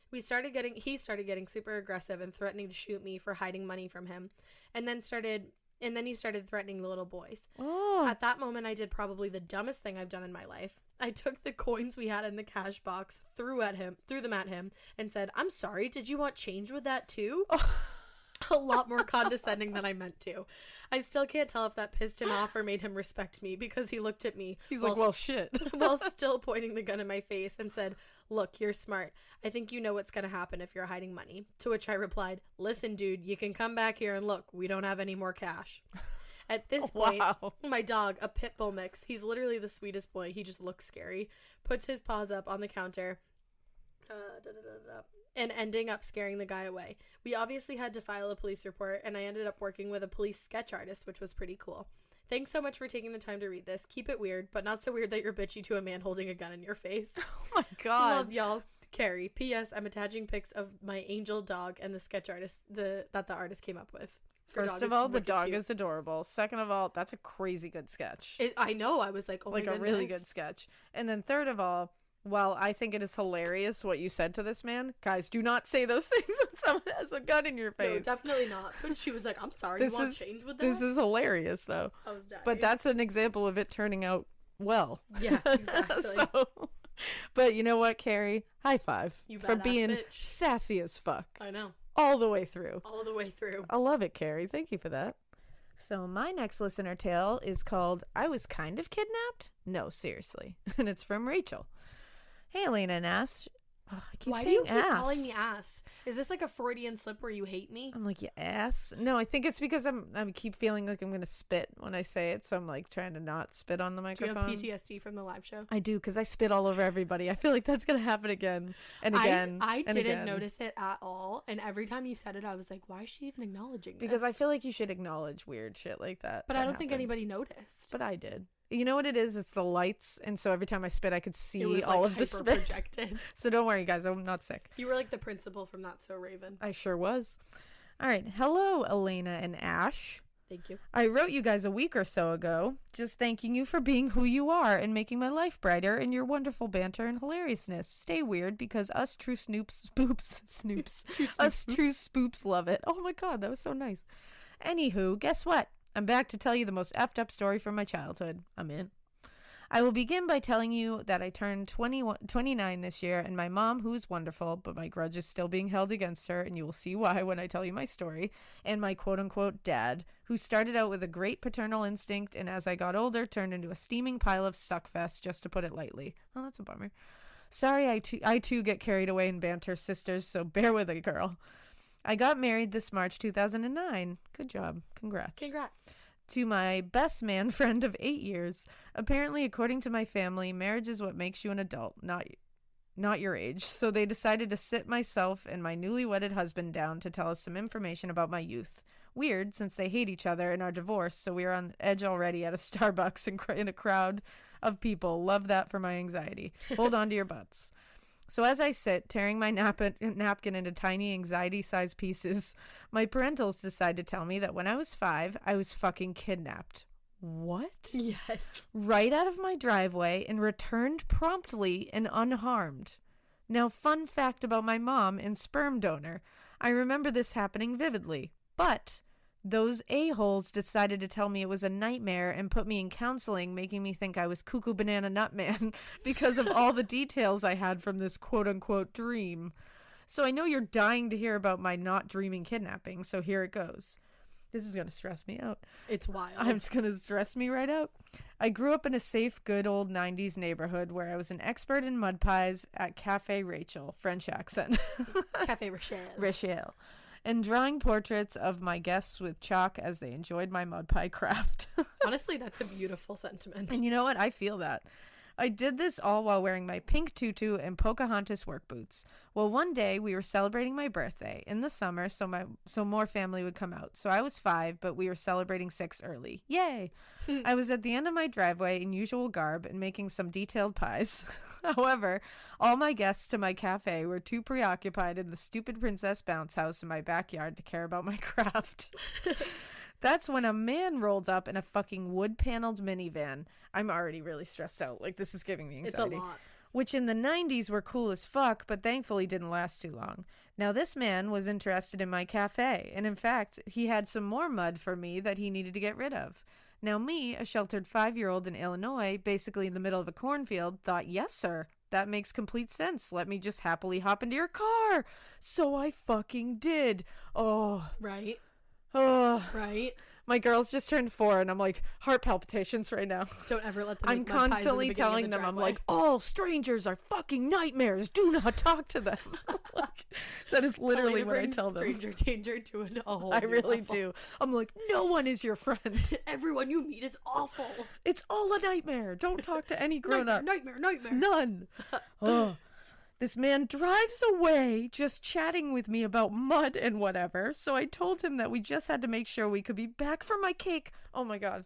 He started getting super aggressive and threatening to shoot me for hiding money from him, and then he started threatening the little boys. Oh. At that moment, I did probably the dumbest thing I've done in my life. I took the coins we had in the cash box, threw them at him, and said, "I'm sorry, did you want change with that too?" A lot more condescending than I meant to. I still can't tell if that pissed him off or made him respect me, because he looked at me. He's like, well, shit. While still pointing the gun in my face, and said, "Look, you're smart. I think you know what's going to happen if you're hiding money." To which I replied, "Listen, dude, you can come back here and look. We don't have any more cash." At this point, my dog, a pit bull mix, he's literally the sweetest boy. He just looks scary. Puts his paws up on the counter. And ending up scaring the guy away. We obviously had to file a police report, and I ended up working with a police sketch artist, which was pretty cool. Thanks so much for taking the time to read this. Keep it weird, but not so weird that you're bitchy to a man holding a gun in your face. Oh my God. Love y'all. Carrie. P.S. I'm attaching pics of my angel dog and the sketch artist that the artist came up with. First of all, the dog is adorable. Second of all, that's a crazy good sketch. I know. I was like, oh my goodness. A really good sketch. And then third of all, while I think it is hilarious what you said to this man, guys, do not say those things when someone has a gun in your face. No, definitely not. But she was like, "I'm sorry, you want change with that?" This is hilarious, though. I was dying. But that's an example of it turning out well. Yeah, exactly. But you know what, Carrie? High five for being bitch. sassy as fuck. I know. All the way through. All the way through. I love it, Carrie. Thank you for that. So my next listener tale is called "I Was Kind of Kidnapped?" No, seriously. And it's from Rachel. Hey, Alaina'a and Ass. Oh, Why do you keep calling me ass? Is this like a Freudian slip where you hate me? I'm like, you ass? No, I think it's because I keep feeling like I'm going to spit when I say it. So I'm like trying to not spit on the microphone. Do you have PTSD from the live show? I do, because I spit all over everybody. I feel like that's going to happen again and again. I didn't notice it at all. And every time you said it, I was like, why is she even acknowledging this? Because I feel like you should acknowledge weird shit like that. But I don't think anybody noticed. But I did. You know what it is? It's the lights, and so every time I spit, I could see all of the spit. Projected. So don't worry, guys. I'm not sick. You were like the principal from Not So Raven. I sure was. All right. Hello, Alaina'a and Ash. Thank you. I wrote you guys a week or so ago, just thanking you for being who you are and making my life brighter and your wonderful banter and hilariousness. Stay weird, because us true spoops love it. Oh my God, that was so nice. Anywho, guess what? I'm back to tell you the most effed up story from my childhood. I'm in. I will begin by telling you that I turned 29 this year, and my mom, who is wonderful, but my grudge is still being held against her, and you will see why when I tell you my story, and my quote-unquote dad, who started out with a great paternal instinct, and as I got older, turned into a steaming pile of suckfest, just to put it lightly. Oh, that's a bummer. Sorry, I too get carried away in banter, sisters, so bear with it, girl. I got married this March 2009. Good job. Congrats. To my best man friend of 8 years. Apparently, according to my family, marriage is what makes you an adult, not your age. So they decided to sit myself and my newly wedded husband down to tell us some information about my youth. Weird, since they hate each other and are divorced, so we are on edge already at a Starbucks in a crowd of people. Love that for my anxiety. Hold on to your butts. So as I sit, tearing my napkin into tiny anxiety-sized pieces, my parentals decide to tell me that when I was 5, I was fucking kidnapped. What? Yes. Right out of my driveway and returned promptly and unharmed. Now, fun fact about my mom and sperm donor. I remember this happening vividly, but those a-holes decided to tell me it was a nightmare and put me in counseling, making me think I was cuckoo banana nut man because of all the details I had from this quote-unquote dream. So I know you're dying to hear about my not dreaming kidnapping, so here it goes. This is going to stress me out. It's wild. It's going to stress me right out. I grew up in a safe, good old 90s neighborhood where I was an expert in mud pies at Cafe Rachel, French accent. Cafe Rachel. And drawing portraits of my guests with chalk as they enjoyed my mud pie craft. Honestly, that's a beautiful sentiment. And you know what? I feel that. I did this all while wearing my pink tutu and Pocahontas work boots. Well, one day we were celebrating my birthday in the summer, so more family would come out. So I was 5, but we were celebrating 6 early. Yay! I was at the end of my driveway in usual garb and making some detailed pies. However, all my guests to my cafe were too preoccupied in the stupid Princess Bounce house in my backyard to care about my craft. That's when a man rolled up in a fucking wood-paneled minivan. I'm already really stressed out. Like, this is giving me anxiety. It's a lot. Which in the 90s were cool as fuck, but thankfully didn't last too long. Now, this man was interested in my cafe, and in fact, he had some more mud for me that he needed to get rid of. Now me, a sheltered 5-year-old in Illinois, basically in the middle of a cornfield, thought, yes, sir. That makes complete sense. Let me just happily hop into your car. So I fucking did. Oh. Right. Oh. Right. My girls just turned 4 and I'm like, heart palpitations right now. Don't ever let them I'm make mud pies in the constantly beginning of telling the them, I'm driveway. like, all strangers are fucking nightmares. Do not talk to them. Like, that is literally Alaina'a what I brings tell them. stranger danger to a whole I new really level. do. I'm like, no one is your friend. Everyone you meet is awful. It's all a nightmare. Don't talk to any grown up. Nightmare. None. Oh. This man drives away just chatting with me about mud and whatever. So I told him that we just had to make sure we could be back for my cake. Oh my God.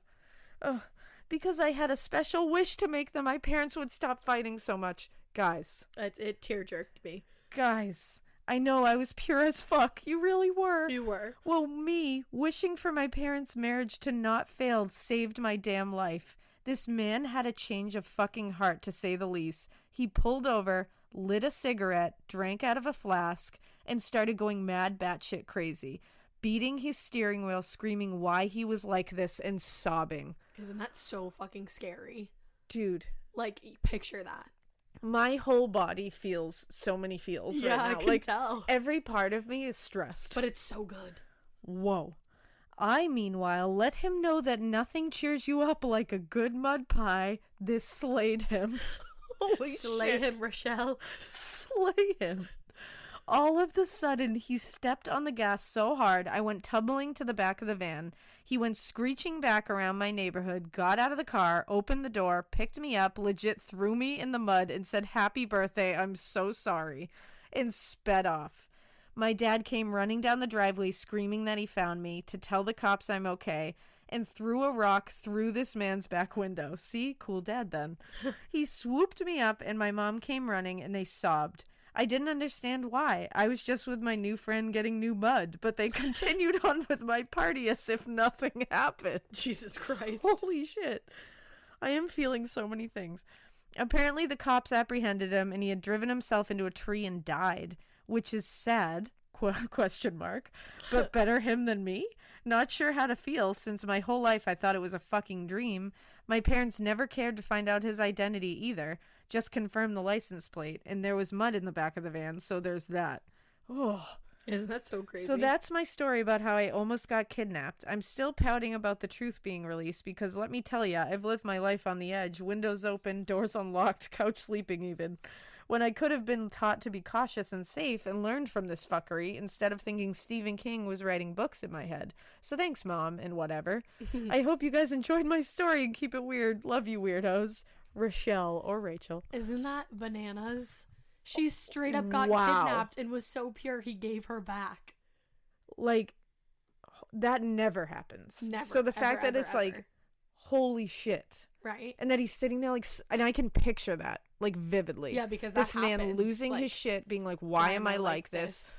Because I had a special wish to make that my parents would stop fighting so much. Guys. It tear jerked me. Guys. I know I was pure as fuck. You really were. You were. Well, me wishing for my parents' marriage to not fail saved my damn life. This man had a change of fucking heart, to say the least. He pulled over, lit a cigarette, drank out of a flask, and started going mad batshit crazy, beating his steering wheel, screaming why he was like this, and sobbing. Isn't that so fucking scary? Dude. Like, picture that. My whole body feels so many feels right now. I can like, tell. Every part of me is stressed. But it's so good. Whoa. I, meanwhile, let him know that nothing cheers you up like a good mud pie. This slayed him. Holy Slay shit. him, Rochelle. Slay him. All of the sudden, he stepped on the gas so hard, I went tumbling to the back of the van. He went screeching back around my neighborhood, got out of the car, opened the door, picked me up, legit threw me in the mud, and said, "Happy birthday, I'm so sorry," and sped off. My dad came running down the driveway screaming that he found me, to tell the cops I'm okay, and threw a rock through this man's back window. See? Cool dad then. He swooped me up and my mom came running and they sobbed. I didn't understand why. I was just with my new friend getting new mud, but they continued on with my party as if nothing happened. Jesus Christ. Holy shit. I am feeling so many things. Apparently the cops apprehended him and he had driven himself into a tree and died, which is sad, question mark, but better him than me? Not sure how to feel since my whole life I thought it was a fucking dream. My parents never cared to find out his identity either, just confirmed the license plate, and there was mud in the back of the van, so there's that. Oh. Isn't that so crazy? So that's my story about how I almost got kidnapped. I'm still pouting about the truth being released because let me tell ya, I've lived my life on the edge, windows open, doors unlocked, couch sleeping even. When I could have been taught to be cautious and safe and learned from this fuckery instead of thinking Stephen King was writing books in my head. So thanks, Mom, and whatever. I hope you guys enjoyed my story and keep it weird. Love you, weirdos. Rochelle or Rachel. Isn't that bananas? She straight up got Wow. kidnapped and was so pure he gave her back. Like, that never happens. Never. So the fact Ever, that it's ever. like, holy shit. Right? And that he's sitting there like, and I can picture that like vividly. Yeah, because that this man happens, losing like, his shit, being like, why am I like this?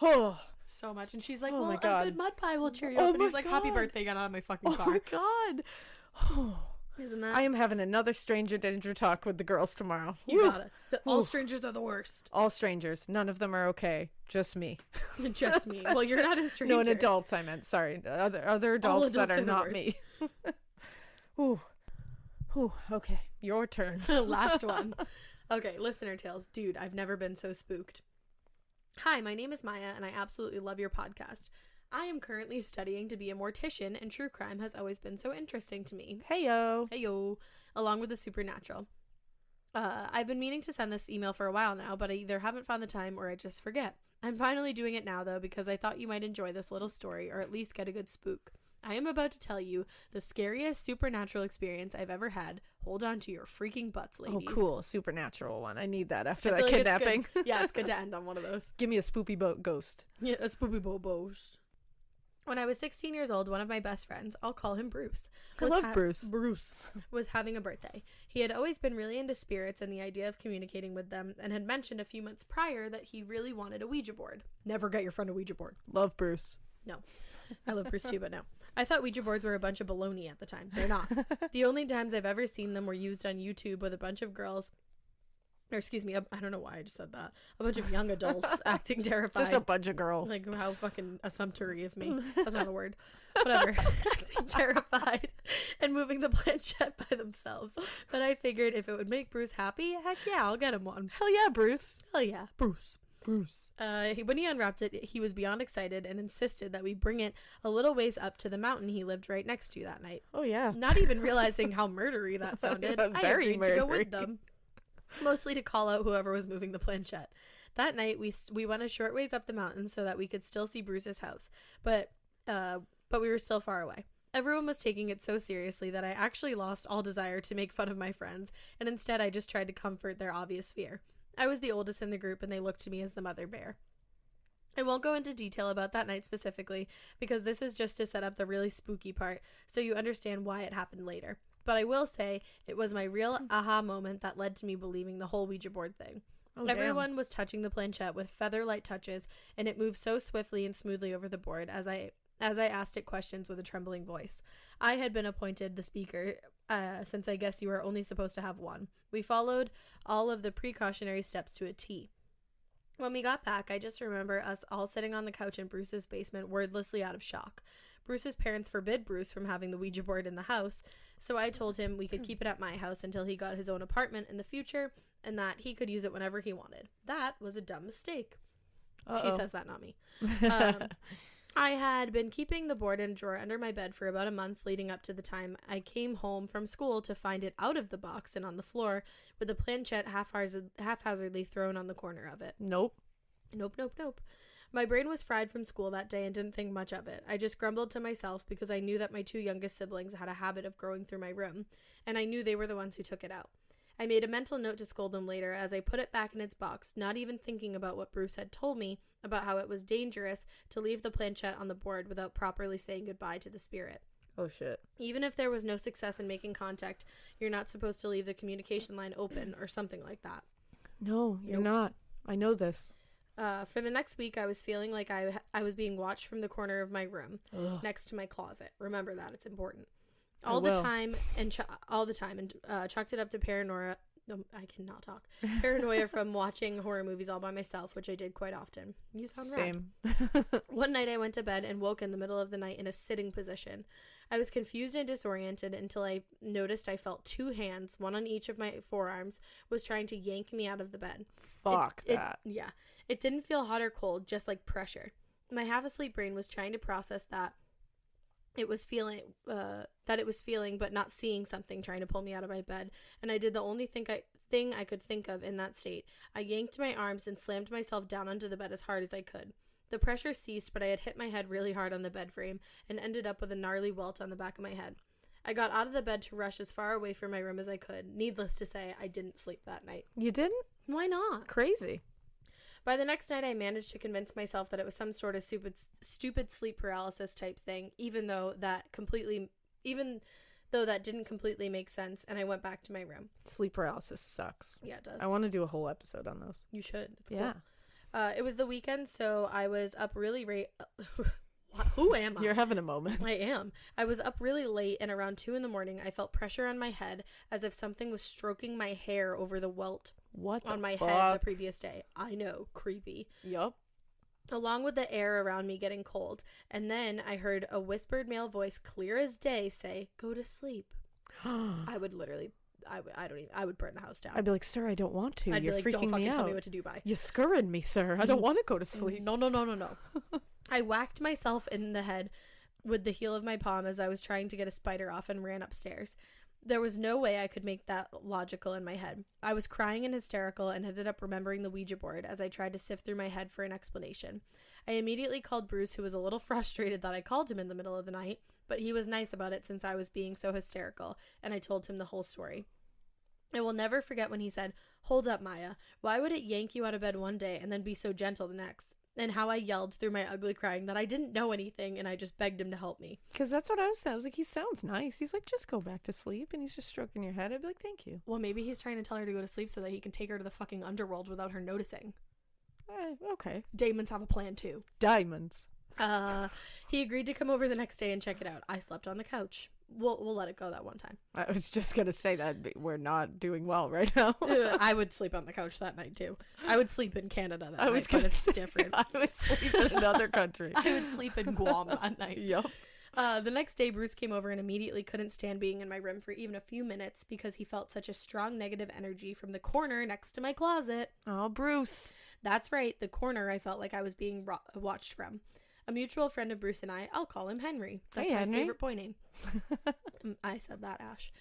Oh, So much. And she's like, Oh well, my a God. good mud pie will cheer you Oh up. And he's my like, happy God. birthday, got out of my fucking oh car. my God. Oh, Isn't that? I am having another stranger danger talk with the girls tomorrow. You Woo. got it. All strangers are the worst. All strangers. None of them are okay. Just me. Just me. Well, you're not a stranger. No, an adult, I meant. Sorry. Other adults that adults are are the not worst. me. Ooh. Ooh. Okay. Your turn. Last one. Okay, listener tales. Dude, I've never been so spooked. Hi, my name is Maya, and I absolutely love your podcast. I am currently studying to be a mortician, and true crime has always been so interesting to me. Heyo. Heyo, along with the supernatural. I've been meaning to send this email for a while now, but I either haven't found the time or I just forget. I'm finally doing it now, though, because I thought you might enjoy this little story, or at least get a good spook. I am about to tell you the scariest supernatural experience I've ever had. Hold on to your freaking butts, ladies. Oh, cool. Supernatural one. I need that after I that feel like it's kidnapping. good. Yeah, it's good to end on one of those. Give me a spoopy boat ghost. Yeah, a spoopy boast. When I was 16 years old, one of my best friends, I'll call him Bruce. I love Bruce. Bruce was having a birthday. He had always been really into spirits and the idea of communicating with them, and had mentioned a few months prior that he really wanted a Ouija board. Never get your friend a Ouija board. Love Bruce. No. I love Bruce too, but no. I thought Ouija boards were a bunch of baloney at the time. They're not. The only times I've ever seen them were used on YouTube with a bunch of girls Or excuse me, I don't know why I just said that. A bunch of young adults acting terrified. Just a bunch of girls. Like, how fucking assumptory of me. That's not a word. Whatever. Acting terrified and moving the planchette by themselves. But I figured if it would make Bruce happy, heck yeah, I'll get him one. Hell yeah, Bruce. Hell yeah, Bruce. When he unwrapped it, he was beyond excited and insisted that we bring it a little ways up to the mountain he lived right next to that night. Oh, yeah. Not even realizing how murdery that sounded, I Very agreed to go murdery. with them. Mostly to call out whoever was moving the planchette. That night, we went a short ways up the mountain so that we could still see Bruce's house, but we were still far away. Everyone was taking it so seriously that I actually lost all desire to make fun of my friends, and instead I just tried to comfort their obvious fear. I was the oldest in the group, and they looked to me as the mother bear. I won't go into detail about that night specifically, because this is just to set up the really spooky part, so you understand why it happened later. But I will say, it was my real aha moment that led to me believing the whole Ouija board thing. Oh, Everyone was touching the planchette with feather-light touches, and it moved so swiftly and smoothly over the board as I asked it questions with a trembling voice. I had been appointed the speaker, since I guess you were only supposed to have one. We followed all of the precautionary steps to a T. When we got back, I just remember us all sitting on the couch in Bruce's basement, wordlessly out of shock. Bruce's parents forbid Bruce from having the Ouija board in the house, so I told him we could keep it at my house until he got his own apartment in the future, and that he could use it whenever he wanted. That was a dumb mistake. Uh-oh. She says that, not me. I had been keeping the board in a drawer under my bed for about a month leading up to the time I came home from school to find it out of the box and on the floor with the planchette haphazardly thrown on the corner of it. Nope. My brain was fried from school that day and didn't think much of it. I just grumbled to myself because I knew that my two youngest siblings had a habit of growing through my room, and I knew they were the ones who took it out. I made a mental note to scold them later as I put it back in its box, not even thinking about what Bruce had told me about how it was dangerous to leave the planchette on the board without properly saying goodbye to the spirit. Oh, shit. Even if there was no success in making contact, you're not supposed to leave the communication line open or something like that. No, you're not. I know this. For the next week, I was feeling like I was being watched from the corner of my room next to my closet. Remember that. It's important. All the time and chalked it up to paranoia. I cannot talk. Paranoia from watching horror movies all by myself, which I did quite often. You sound Same. rad. One night I went to bed and woke in the middle of the night in a sitting position. I was confused and disoriented until I noticed I felt two hands, one on each of my forearms, was trying to yank me out of the bed. Fuck that. It didn't feel hot or cold, just like pressure. My half-asleep brain was trying to process that. It was feeling but not seeing something trying to pull me out of my bed, and I did the only thing I could think of in that state. I yanked my arms and slammed myself down onto the bed as hard as I could. The pressure ceased, but I had hit my head really hard on the bed frame and ended up with a gnarly welt on the back of my head. I got out of the bed to rush as far away from my room as I could. Needless to say, I didn't sleep that night. You didn't? Why not? Crazy. By the next night, I managed to convince myself that it was some sort of stupid sleep paralysis type thing, even though that didn't completely make sense, and I went back to my room. Sleep paralysis sucks. Yeah, it does. I want to do a whole episode on those. You should. It's cool. Yeah. It was the weekend, so I was up really late. Who am I? You're having a moment. I am. I was up really late, and around 2 a.m, I felt pressure on my head as if something was stroking my hair over the welt on my head the previous day. I know, creepy. Yup. Along with the air around me getting cold. And then I heard a whispered male voice, clear as day, say, "Go to sleep." I would literally, I would burn the house down. I'd be like, "Sir, I don't want to. I'd You're be like, freaking "Don't fucking me out. tell me what to do, bye." You're scurrying me, sir. I don't want to go to sleep." No. I whacked myself in the head with the heel of my palm as I was trying to get a spider off and ran upstairs. There was no way I could make that logical in my head. I was crying and hysterical and ended up remembering the Ouija board as I tried to sift through my head for an explanation. I immediately called Bruce, who was a little frustrated that I called him in the middle of the night, but he was nice about it since I was being so hysterical, and I told him the whole story. I will never forget when he said, "Hold up, Maya. Why would it yank you out of bed one day and then be so gentle the next?" And how I yelled through my ugly crying that I didn't know anything, and I just begged him to help me. Because that's what I was thinking. I was like, he sounds nice. He's like, just go back to sleep. And he's just stroking your head. I'd be like, thank you. Well, maybe he's trying to tell her to go to sleep so that he can take her to the fucking underworld without her noticing. Okay. Demons have a plan too. Diamonds. He agreed to come over the next day and check it out. I slept on the couch. we'll let it go that one time. I was just gonna say that we're not doing well right now. I would sleep on the couch that night too. I would sleep in Canada that night, but it's different. I would sleep in another country. I would sleep in Guam that night. Yep. The next day, Bruce came over and immediately couldn't stand being in my room for even a few minutes because he felt such a strong negative energy from the corner next to my closet. Oh, Bruce. That's right, the corner I felt like I was being watched from. A mutual friend of Bruce and I'll call him Henry. That's Hey, my Henry. favorite boy name. I said that, Ash.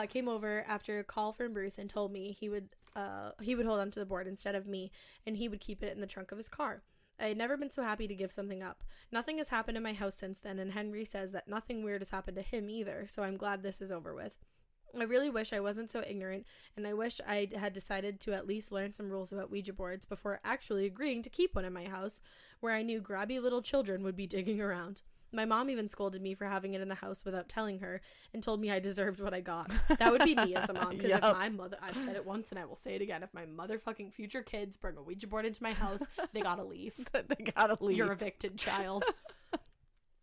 Came over after a call from Bruce and told me he would hold onto the board instead of me, and he would keep it in the trunk of his car. I had never been so happy to give something up. Nothing has happened in my house since then, and Henry says that nothing weird has happened to him either, so I'm glad this is over with. I really wish I wasn't so ignorant, and I wish I had decided to at least learn some rules about Ouija boards before actually agreeing to keep one in my house, where I knew grabby little children would be digging around. My mom even scolded me for having it in the house without telling her and told me I deserved what I got. That would be me as a mom, because if my mother, I've said it once and I will say it again, if my motherfucking future kids bring a Ouija board into my house, they gotta leave. They gotta leave. You're evicted, child.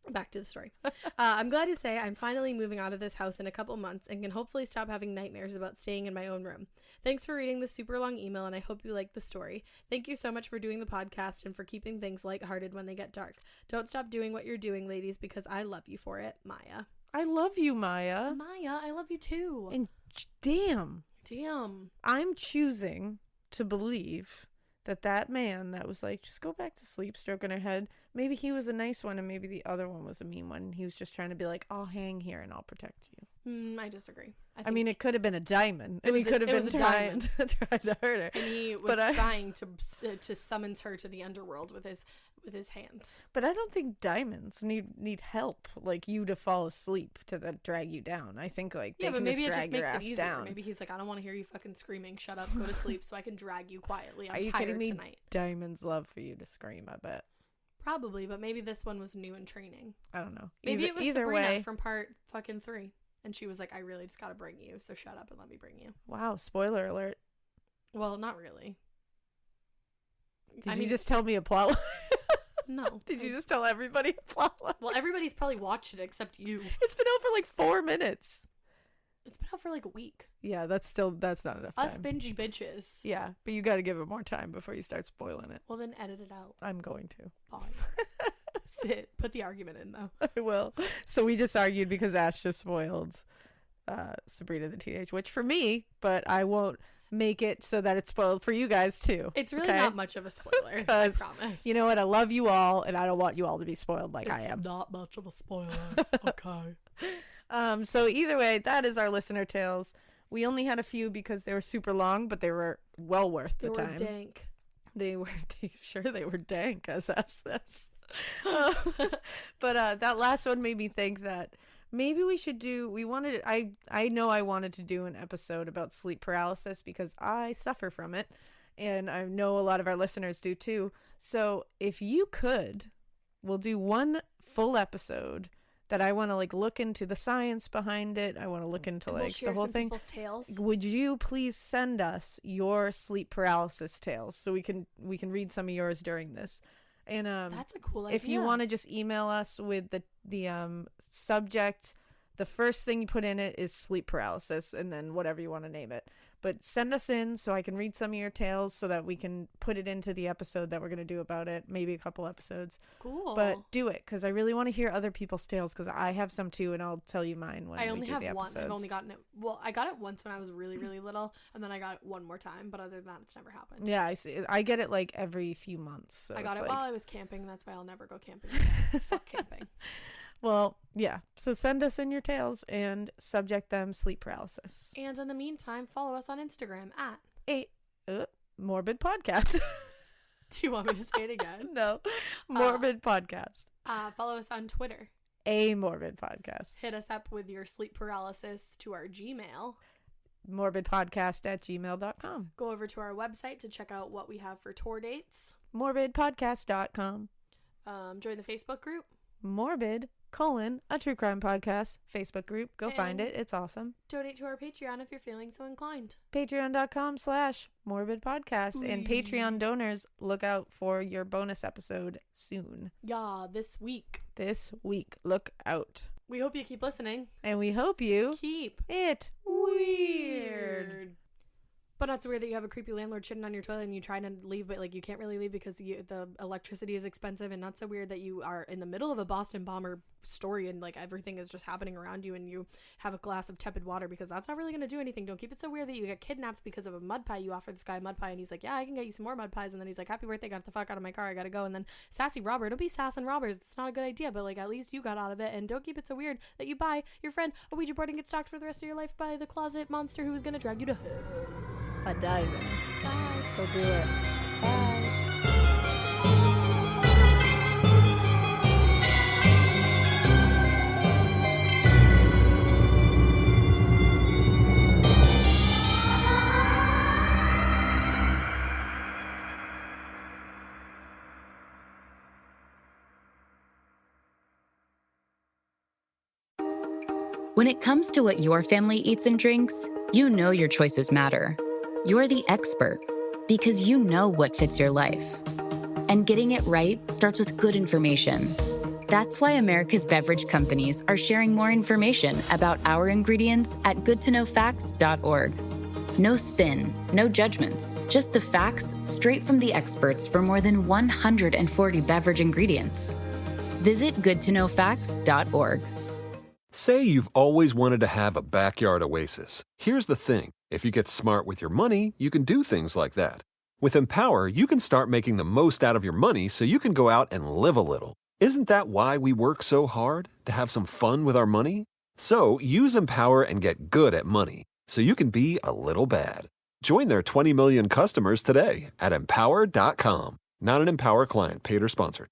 Back to the story. I'm glad to say I'm finally moving out of this house in a couple months and can hopefully stop having nightmares about staying in my own room. Thanks for reading this super long email, and I hope you liked the story. Thank you so much for doing the podcast and for keeping things lighthearted when they get dark. Don't stop doing what you're doing, ladies, because I love you for it. Maya. I love you, Maya. Maya, I love you too. And damn. I'm choosing to believe that man that was like, just go back to sleep, stroking her head, maybe he was a nice one and maybe the other one was a mean one, and he was just trying to be like, I'll hang here and I'll protect you. I disagree. I mean, it could have been a diamond, and he could have been trying to hurt her, and he was trying to summons her to the underworld with his hands. But I don't think diamonds need help like you to fall asleep to drag you down. I think like they can maybe just it just drag your makes it ass easier. down. Maybe he's like, I don't want to hear you fucking screaming. Shut up, go to sleep, so I can drag you quietly. I'm Are you tired kidding me? tonight. Diamonds love for you to scream, I bet. Probably, but maybe this one was new in training. I don't know. Maybe it was either Sabrina way from part fucking 3. And she was like, I really just gotta bring you, so shut up and let me bring you. Wow, spoiler alert. Well, not really. Did you just tell me a plot line? No. Did you just tell everybody a plot line? Well, everybody's probably watched it except you. It's been out for like 4 minutes. It's been out for like a week. Yeah, that's not enough time. Us bingy bitches. Yeah, but you got to give it more time before you start spoiling it. Well, then edit it out. I'm going to. Fine. Sit. Put the argument in, though. I will. So we just argued because Ash just spoiled Sabrina the Teenage Witch for me, but I won't make it so that it's spoiled for you guys too. It's really not much of a spoiler, I promise. You know what? I love you all, and I don't want you all to be spoiled like I am. Not much of a spoiler. Okay. So either way, that is our listener tales. We only had a few because they were super long, but they were well worth the time. They were dank. They were dank, as Ash says. But that last one made me think that maybe we should do, I know I wanted to do an episode about sleep paralysis because I suffer from it, and I know a lot of our listeners do too. So if you could, we'll do one full episode that I want to like look into the science behind it. I want to look into like the whole thing. People's tales. Would you please send us your sleep paralysis tales so we can read some of yours during this? And that's a cool idea. If you want to just email us with the subject, the first thing you put in it is sleep paralysis, and then whatever you want to name it. But send us in so I can read some of your tales so that we can put it into the episode that we're going to do about it. Maybe a couple episodes. Cool. But do it, because I really want to hear other people's tales, because I have some too, and I'll tell you mine when I we only do have the episodes. one. I've only gotten it. Well, I got it once when I was really, really little, and then I got it one more time. But other than that, it's never happened. Yeah, I see. I get it like every few months. So I got it like... while I was camping. That's why I'll never go camping again. Fuck camping. Well, yeah. So send us in your tales and subject them sleep paralysis. And in the meantime, follow us on Instagram at Morbid Podcast. Do you want me to say it again? No. Morbid Podcast. Follow us on Twitter. A Morbid Podcast. Hit us up with your sleep paralysis to our Gmail. morbidpodcast@gmail.com. Go over to our website to check out what we have for tour dates. morbidpodcast.com. Join the Facebook group. Morbid, a true crime podcast Facebook group. Go find it. It's awesome. Donate to our Patreon if you're feeling so inclined. Patreon.com/morbid podcast. And Patreon donors, look out for your bonus episode soon. Yeah, this week. Look out. We hope you keep listening. And we hope you Keep it weird. But not so weird that you have a creepy landlord shitting on your toilet and you try to leave, but like you can't really leave because the electricity is expensive. And not so weird that you are in the middle of a Boston bomber story and like everything is just happening around you and you have a glass of tepid water because that's not really going to do anything. Don't keep it so weird that you get kidnapped because of a mud pie. You offer this guy a mud pie and he's like, yeah, I can get you some more mud pies. And then he's like, happy birthday, got the fuck out of my car, I gotta go. And then sassy robber, don't be sassing robbers. It's not a good idea, but like at least you got out of it. And don't keep it so weird that you buy your friend a Ouija board and get stalked for the rest of your life by the closet monster who is going to drag you to hell. A diamond. Bye. Go do it. Bye. When it comes to what your family eats and drinks, you know your choices matter. You're the expert because you know what fits your life. And getting it right starts with good information. That's why America's beverage companies are sharing more information about our ingredients at goodtoknowfacts.org. No spin, no judgments, just the facts straight from the experts for more than 140 beverage ingredients. Visit goodtoknowfacts.org. Say you've always wanted to have a backyard oasis. Here's the thing. If you get smart with your money, you can do things like that. With Empower, you can start making the most out of your money so you can go out and live a little. Isn't that why we work so hard? To have some fun with our money? So use Empower and get good at money so you can be a little bad. Join their 20 million customers today at empower.com. Not an Empower client, paid or sponsored.